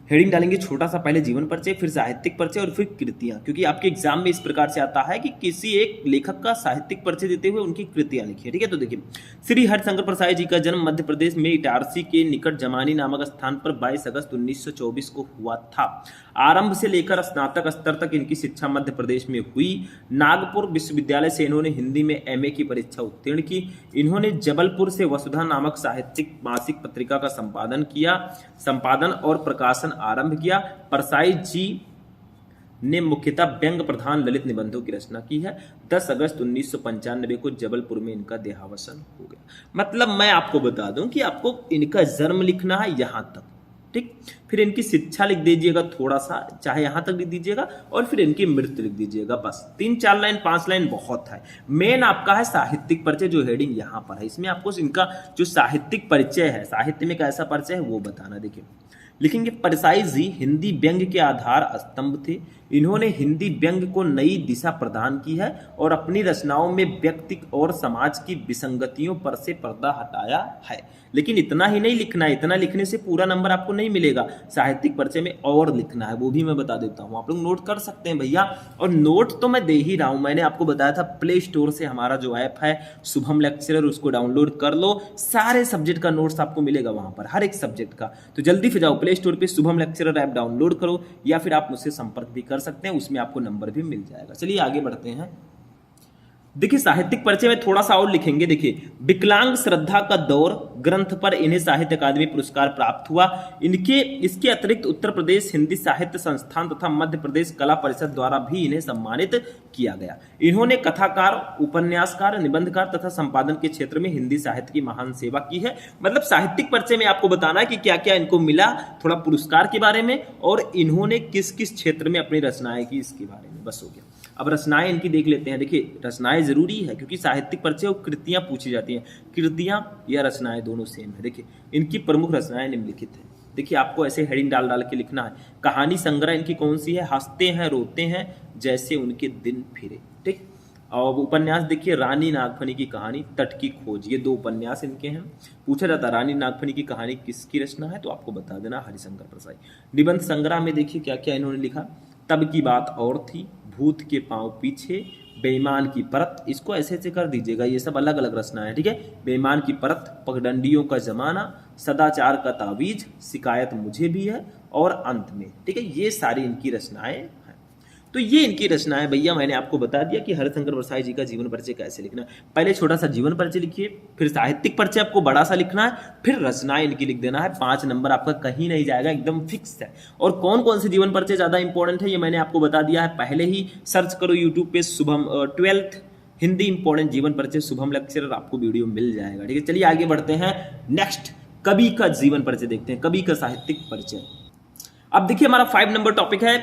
हेडिंग डालेंगे छोटा सा, पहले जीवन परिचय, फिर साहित्यिक परिचय और फिर कृतियां, क्योंकि आपके एग्जाम में इस प्रकार से आता है कि किसी एक लेखक का साहित्यिक परिचय देते हुए उनकी कृतियां लिखिए। ठीक है, तो देखिए, श्री हरिशंकर परसाई जी का जन्म मध्य प्रदेश में इटारसी के निकट जमानी नामक स्थान पर 22 अगस्त 1924 को हुआ था। आरंभ से लेकर स्नातक स्तर तक इनकी शिक्षा मध्य प्रदेश में हुई। नागपुर विश्वविद्यालय से इन्होंने हिंदी में MA की परीक्षा उत्तीर्ण की। इन्होंने जबलपुर से वसुधा नामक साहित्यिक मासिक पत्रिका का संपादन और प्रकाशन आरंभ किया। परसाई जी ने मुख्यतः व्यंग प्रधान ललित निबंधों की रचना की है। 10 अगस्त 1995 को जबलपुर में इनका देहावसान हो गया। मतलब मैं आपको बता दूं कि आपको इनका जन्म लिखना है यहां तक। ठीक, फिर इनकी शिक्षा लिख दीजिएगा थोड़ा सा, चाहे यहां तक लिख दीजिएगा, और फिर इनकी मृत्यु लिख दीजिएगा। बस 3-4 लाइन 5 लाइन बहुत है। मेन आपका है साहित्यिक परिचय, जो हेडिंग यहां पर है। इसमें आपको इनका जो साहित्यिक परिचय है, साहित्य में कैसा परिचय है वो बताना। देखिए, लिखेंगे, परसाई जी हिंदी व्यंग्य के आधार स्तंभ थे। इन्होंने हिंदी व्यंग्य को नई दिशा प्रदान की है और अपनी रचनाओं में व्यक्ति और समाज की विसंगतियों पर से पर्दा हटाया है। लेकिन इतना ही नहीं लिखना है, इतना लिखने से पूरा नंबर आपको नहीं मिलेगा। साहित्यिक परिचय में और लिखना है, वो भी मैं बता देता हूँ, आप लोग नोट कर सकते हैं भैया। और नोट तो मैं दे ही रहा हूँ, मैंने आपको बताया था प्ले स्टोर से हमारा जो ऐप है शुभम लेक्चरर, उसको डाउनलोड कर लो। सारे सब्जेक्ट का नोट्स आपको मिलेगा वहां पर, हर एक सब्जेक्ट का। तो जल्दी से जाओ प्ले स्टोर पे शुभम लेक्चरर ऐप डाउनलोड करो, या फिर आप मुझसे संपर्क भी कर सकते हैं, उसमें आपको नंबर भी मिल जाएगा। चलिए आगे बढ़ते हैं। देखिए, साहित्यिक परिचय में थोड़ा सा और लिखेंगे। देखिए, विकलांग श्रद्धा का दौर ग्रंथ पर इन्हें साहित्य अकादमी पुरस्कार प्राप्त हुआ। इसके अतिरिक्त उत्तर प्रदेश हिंदी साहित्य संस्थान तथा मध्य प्रदेश कला परिषद द्वारा भी इन्हें सम्मानित किया गया। इन्होंने कथाकार, उपन्यासकार, निबंधकार तथा संपादन के क्षेत्र में हिंदी साहित्य की महान सेवा की है। मतलब साहित्यिक परिचय में आपको बताना है कि क्या क्या इनको मिला, थोड़ा पुरस्कार के बारे में, और इन्होंने किस किस क्षेत्र में अपनी रचनाएं की, इसके बारे में। बस हो गया। अब रचनाएं इनकी देख लेते हैं। देखिए, रचनाएं जरूरी है, क्योंकि साहित्यिक परिचय और कृतियां पूछी जाती हैं। कृतियां या रचनाएं दोनों सेम है। देखिए, इनकी प्रमुख रचनाएं निम्नलिखित हैं। देखिए, आपको ऐसे हेडिंग डाल डाल के लिखना है। कहानी संग्रह इनकी कौन सी है? हंसते हैं रोते हैं जैसे उनके दिन फिरे। ठीक, और उपन्यास देखिए, रानी नागफनी की कहानी, तट की खोज, ये 2 उपन्यास इनके हैं। पूछा जाता है रानी नागफनी की कहानी किसकी रचना है, तो आपको बता देना हरिशंकर परसाई। निबंध संग्रह में देखिए क्या क्या इन्होंने लिखा। तब की बात और थी, भूत के पांव पीछे, बेईमान की परत, इसको ऐसे ऐसे कर दीजिएगा, ये सब अलग अलग रचना है। ठीक है, बेईमान की परत, पगडंडियों का जमाना, सदाचार का तावीज, शिकायत मुझे भी है, और अंत में। ठीक है, ये सारी इनकी रचनाएं हैं। तो ये इनकी रचनाएं भैया, मैंने आपको बता दिया कि हरिशंकर परसाई जी का जीवन परिचय कैसे लिखना है। पहले छोटा सा जीवन परिचय लिखिए, फिर साहित्यिक परिचय आपको बड़ा सा लिखना है, फिर रचनाएं इनकी लिख देना है। 5 नंबर आपका कहीं नहीं जाएगा, एकदम फिक्स है। और कौन कौन से जीवन परिचय ज्यादा इंपॉर्टेंट है ये मैंने आपको बता दिया है। पहले ही सर्च करो यूट्यूब पे शुभम 12th हिंदी इंपॉर्टेंट जीवन परिचय शुभम लेक्चरर, आपको वीडियो मिल जाएगा। ठीक है, चलिए आगे बढ़ते हैं। नेक्स्ट कवि का जीवन परिचय देखते हैं, कवि का साहित्यिक परिचय। अब देखिए हमारा 5 नंबर टॉपिक है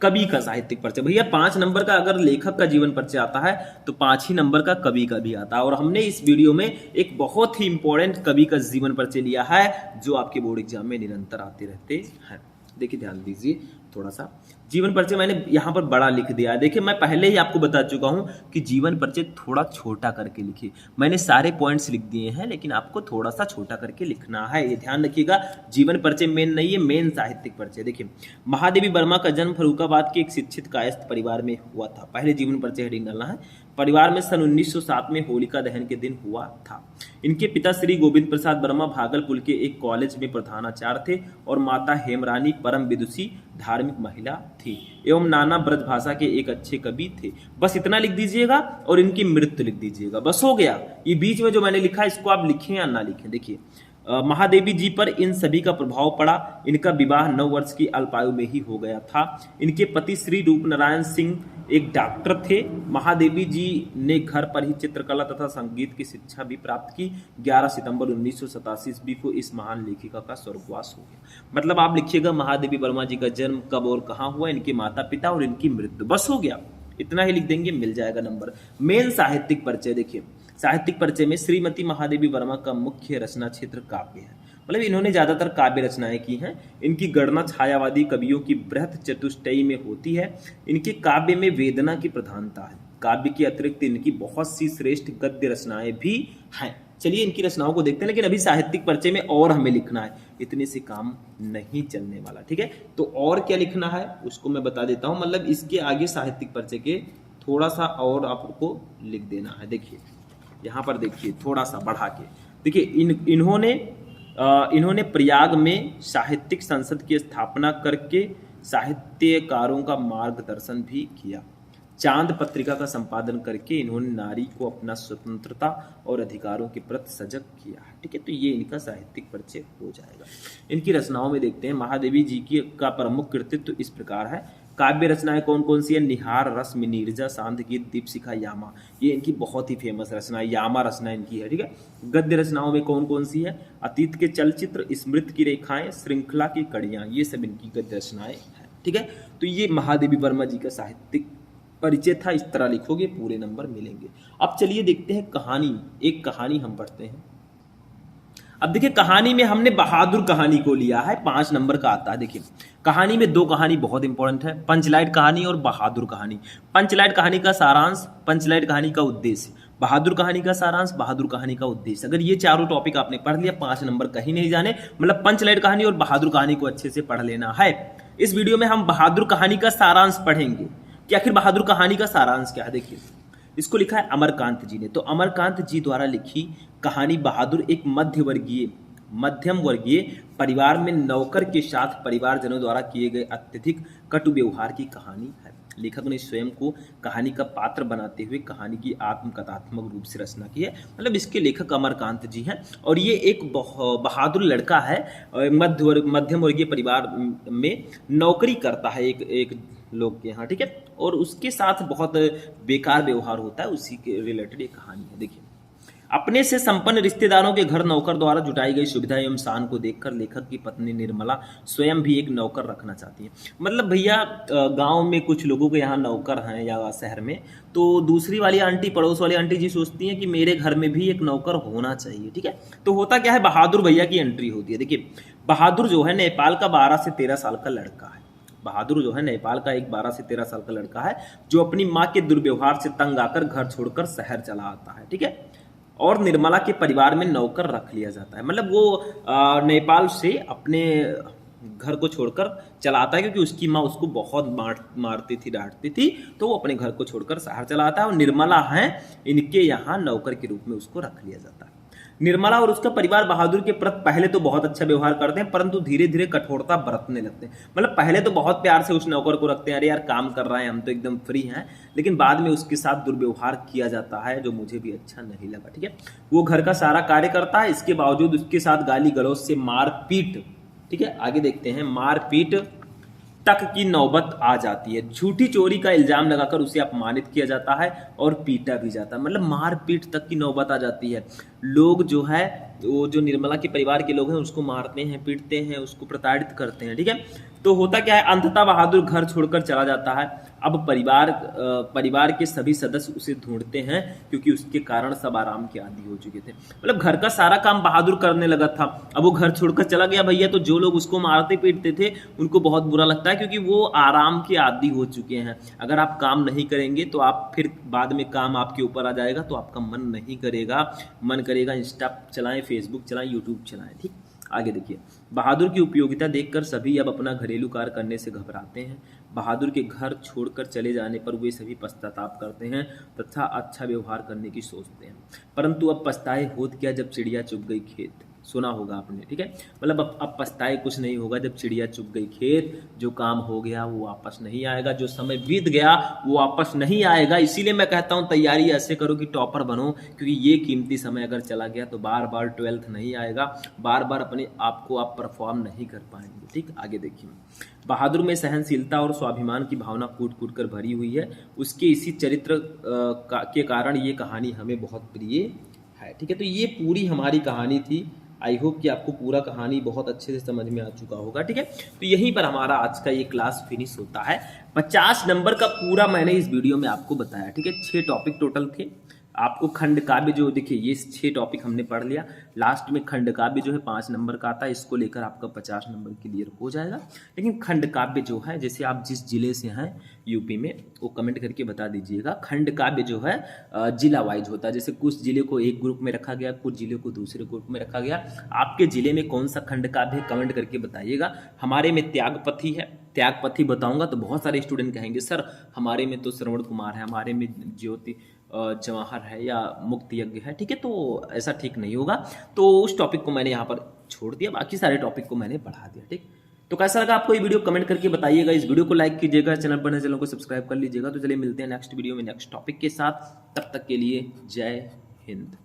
कवि का साहित्यिक परिचय। भैया 5 नंबर का अगर लेखक का जीवन परिचय आता है तो 5 ही नंबर का कवि का भी आता है। और हमने इस वीडियो में एक बहुत ही इंपॉर्टेंट कवि का जीवन परिचय लिया है जो आपके बोर्ड एग्जाम में निरंतर आते रहते हैं। देखिए ध्यान दीजिए थोड़ा सा, जीवन परिचय मैंने यहाँ पर बड़ा लिख दिया है। देखिए मैं पहले ही आपको बता चुका हूँ कि जीवन परिचय थोड़ा छोटा करके लिखिए। मैंने सारे पॉइंट्स लिख दिए हैं लेकिन आपको थोड़ा सा छोटा करके लिखना है, ये ध्यान रखिएगा। जीवन परिचय मेन नहीं है, मेन साहित्यिक परिचय। देखिए महादेवी वर्मा का जन्म फर्रुखाबाद के एक शिक्षित कायस्थ परिवार में हुआ था। पहले जीवन परिचय हेडिंग डालना है। परिवार में सन 1907 में होलिका दहन के दिन हुआ था। इनके पिता श्री गोविंद प्रसाद वर्मा भागलपुर के एक कॉलेज में प्रधानाचार्य थे और माता हेमरानी परम विदुषी धार्मिक महिला थी एवं नाना ब्रजभाषा के एक अच्छे कवि थे। बस इतना लिख दीजिएगा और इनकी मृत्यु लिख दीजिएगा, बस हो गया। ये बीच में जो मैंने लिखा है इसको आप लिखें या ना लिखें। देखिए महादेवी जी पर इन सभी का प्रभाव पड़ा। इनका विवाह 9 वर्ष की अल्पायु में ही हो गया था। इनके पति श्री रूपनारायण सिंह एक डॉक्टर थे। महादेवी जी ने घर पर ही चित्रकला तथा संगीत की शिक्षा भी प्राप्त की। 11 सितंबर 1987 ईस्वी को इस महान लेखिका का स्वर्गवास हो गया। मतलब आप लिखिएगा महादेवी वर्मा जी का जन्म कब और कहाँ हुआ, इनके माता पिता और इनकी मृत्यु, बस हो गया। इतना ही लिख देंगे, मिल जाएगा नंबर। मेन साहित्यिक परिचय देखिए, साहित्यिक परिचय में श्रीमती महादेवी वर्मा का मुख्य रचना क्षेत्र काव्य है। मतलब इन्होंने ज्यादातर काव्य रचनाएं की हैं। इनकी गणना छायावादी कवियों की बृहत चतुष्टयी में होती है। इनके काव्य में वेदना की प्रधानता है। काव्य के अतिरिक्त इनकी बहुत सी श्रेष्ठ गद्य रचनाएं भी हैं। चलिए इनकी रचनाओं को देखते हैं, लेकिन अभी साहित्यिक परिचय में और हमें लिखना है, इतने से काम नहीं चलने वाला, ठीक है। तो और क्या लिखना है उसको मैं बता देता हूँ। मतलब इसके आगे साहित्यिक परिचय के थोड़ा सा और आपको लिख देना है। देखिए यहाँ पर देखिए थोड़ा सा बढ़ा के देखिए, इन्होंने प्रयाग में साहित्यिक संसद की स्थापना करके साहित्यकारों का मार्गदर्शन भी किया। चांद पत्रिका का संपादन करके इन्होंने नारी को अपना स्वतंत्रता और अधिकारों के प्रति सजग किया है, ठीक है। तो ये इनका साहित्यिक परिचय हो जाएगा। इनकी रचनाओं में देखते हैं, महादेवी जी की का प्रमुख कृतित्व इस प्रकार है। काव्य रचनाएं कौन कौन सी है? निहार, रश्मि, नीरजा, सांध्य गीत, दीपशिखा, यामा, ये इनकी बहुत ही फेमस रचना है। यामा रचना इनकी है, ठीक है। गद्य रचनाओं में कौन कौन सी है? अतीत के चलचित्र, स्मृति की रेखाएं, श्रृंखला की कड़ियां, ये सब इनकी गद्य रचनाएं हैं, ठीक है। तो ये महादेवी वर्मा जी का साहित्यिक परिचय था। इस तरह लिखोगे पूरे नंबर मिलेंगे। अब चलिए देखते हैं कहानी, एक कहानी हम पढ़ते हैं। अब देखिए कहानी में हमने बहादुर कहानी को लिया है, 5 नंबर का आता है। देखिए कहानी में 2 कहानी बहुत इंपॉर्टेंट है, पंचलाइट कहानी और बहादुर कहानी। पंचलाइट कहानी का सारांश, पंचलाइट कहानी का उद्देश्य, बहादुर कहानी का सारांश, बहादुर कहानी का उद्देश्य। अगर ये चारों टॉपिक आपने पढ़ लिया 5 नंबर कहीं नहीं जाने। मतलब पंचलाइट कहानी और बहादुर कहानी को अच्छे से पढ़ लेना है। इस वीडियो में हम बहादुर कहानी का सारांश पढ़ेंगे कि आखिर बहादुर कहानी का सारांश क्या है। देखिए इसको लिखा है अमरकांत जी ने। तो अमरकांत जी द्वारा लिखी कहानी बहादुर एक मध्यम वर्गीय परिवार में नौकर के साथ परिवारजनों द्वारा किए गए अत्यधिक कटु व्यवहार की कहानी है। लेखक ने स्वयं को कहानी का पात्र बनाते हुए कहानी की आत्मकथात्मक रूप से रचना की है। मतलब इसके लेखक अमरकांत जी हैं और ये एक बहादुर लड़का है, मध्यम वर्गीय परिवार में नौकरी करता है एक लोग के यहाँ, ठीक है। और उसके साथ बहुत बेकार व्यवहार होता है, उसी के रिलेटेड एक कहानी है। देखिए अपने से संपन्न रिश्तेदारों के घर नौकर द्वारा जुटाई गई सुविधा एवं शान को देखकर लेखक की पत्नी निर्मला स्वयं भी एक नौकर रखना चाहती है। मतलब भैया गांव में कुछ लोगों के यहाँ नौकर हैं या शहर में, तो दूसरी वाली आंटी, पड़ोस वाली आंटी जी सोचती हैं कि मेरे घर में भी एक नौकर होना चाहिए, ठीक है। तो होता क्या है, बहादुर भैया की एंट्री होती है। देखिए बहादुर जो है नेपाल का 12 से 13 साल का लड़का है। बहादुर जो है नेपाल का एक 12 से 13 साल का लड़का है जो अपनी माँ के दुर्व्यवहार से तंग आकर घर छोड़कर शहर चला आता है, ठीक है। और निर्मला के परिवार में नौकर रख लिया जाता है। मतलब वो नेपाल से अपने घर को छोड़कर चला आता है क्योंकि उसकी माँ उसको बहुत मारती थी, डांटती थी, तो वो अपने घर को छोड़कर शहर चला आता है और निर्मला है इनके यहाँ नौकर के रूप में उसको रख लिया जाता है। निर्मला और उसका परिवार बहादुर के प्रति पहले तो बहुत अच्छा व्यवहार करते हैं, परंतु धीरे धीरे कठोरता बरतने लगते हैं। मतलब पहले तो बहुत प्यार से उस नौकर को रखते हैं, अरे यार काम कर रहा है, हम तो एकदम फ्री हैं, लेकिन बाद में उसके साथ दुर्व्यवहार किया जाता है जो मुझे भी अच्छा नहीं लगा, ठीक है। वो घर का सारा कार्य करता है, इसके बावजूद उसके साथ गाली गलौज से मारपीट, ठीक है। आगे देखते हैं, मारपीट तक की नौबत आ जाती है। झूठी चोरी का इल्जाम लगाकर उसे अपमानित किया जाता है और पीटा भी जाता है, मतलब मारपीट तक की नौबत आ जाती है। लोग जो है वो जो निर्मला के परिवार के लोग हैं उसको मारते हैं, पीटते हैं, उसको प्रताड़ित करते हैं, ठीक है। तो होता क्या है, अंततः बहादुर घर छोड़कर चला जाता है। अब परिवार के सभी सदस्य उसे ढूंढते हैं क्योंकि उसके कारण सब आराम के आदी हो चुके थे। मतलब घर का सारा काम बहादुर करने लगा था, अब वो घर छोड़कर चला गया भैया, तो जो लोग उसको मारते पीटते थे उनको बहुत बुरा लगता है क्योंकि वो आराम के आदी हो चुके हैं। अगर आप काम नहीं करेंगे तो आप फिर बाद में काम आपके ऊपर आ जाएगा तो आपका मन नहीं करेगा, मन करेगा इंस्टा चलाएं, फेसबुक चलाएं, यूट्यूब चलाएं, ठीक। आगे देखिए, बहादुर की उपयोगिता देखकर सभी अब अपना घरेलू कार्य करने से घबराते हैं। बहादुर के घर छोड़कर चले जाने पर वे सभी पश्चाताप करते हैं तथा अच्छा व्यवहार करने की सोचते हैं, परंतु अब पछताए होत क्या जब चिड़िया चुग गई खेत। सुना होगा आपने, ठीक है। मतलब अब पछताए कुछ नहीं होगा जब चिड़िया चुग गई खेत। जो काम हो गया वो वापस नहीं आएगा, जो समय बीत गया वो वापस नहीं आएगा। इसीलिए मैं कहता हूँ तैयारी ऐसे करो कि टॉपर बनो, क्योंकि ये कीमती समय अगर चला गया तो बार बार 12th नहीं आएगा, बार बार अपने आप को आप परफॉर्म नहीं कर पाएंगे, ठीक। आगे देखिए, बहादुर में सहनशीलता और स्वाभिमान की भावना कूट कूट कर भरी हुई है। उसके इसी चरित्र के कारण ये कहानी हमें बहुत प्रिय है, ठीक है। तो ये पूरी हमारी कहानी थी। आई होप कि आपको पूरा कहानी बहुत अच्छे से समझ में आ चुका होगा, ठीक है। तो यहीं पर हमारा आज का ये क्लास फिनिश होता है। 50 नंबर का पूरा मैंने इस वीडियो में आपको बताया, ठीक है। 6 टॉपिक टोटल थे। आपको खंड काव्य जो देखिए ये 6 टॉपिक हमने पढ़ लिया, लास्ट में खंड काव्य जो है 5 नंबर का आता है, इसको लेकर आपका 50 नंबर क्लियर हो जाएगा। लेकिन खंड काव्य जो है, जैसे आप जिस जिले से हैं यूपी में, वो कमेंट करके बता दीजिएगा। खंड काव्य जो है जिला वाइज होता है, जैसे कुछ जिले को एक ग्रुप में रखा गया, कुछ जिले को दूसरे ग्रुप में रखा गया। आपके जिले में कौन सा खंड काव्य है कमेंट करके बताइएगा। हमारे में त्यागपथी है, त्यागपथी बताऊंगा तो बहुत सारे स्टूडेंट कहेंगे सर हमारे में तो श्रवण कुमार है, हमारे में ज्योति जवाहर है या मुक्त यज्ञ है, ठीक है। तो ऐसा ठीक नहीं होगा, तो उस टॉपिक को मैंने यहाँ पर छोड़ दिया, बाकी सारे टॉपिक को मैंने बढ़ा दिया, ठीक। तो कैसा लगा आपको ये वीडियो कमेंट करके बताइएगा। इस वीडियो को लाइक कीजिएगा, चैनल पर नए चैनल को सब्सक्राइब कर लीजिएगा। तो चलिए मिलते हैं नेक्स्ट वीडियो में नेक्स्ट टॉपिक के साथ, तब तक के लिए जय हिंद।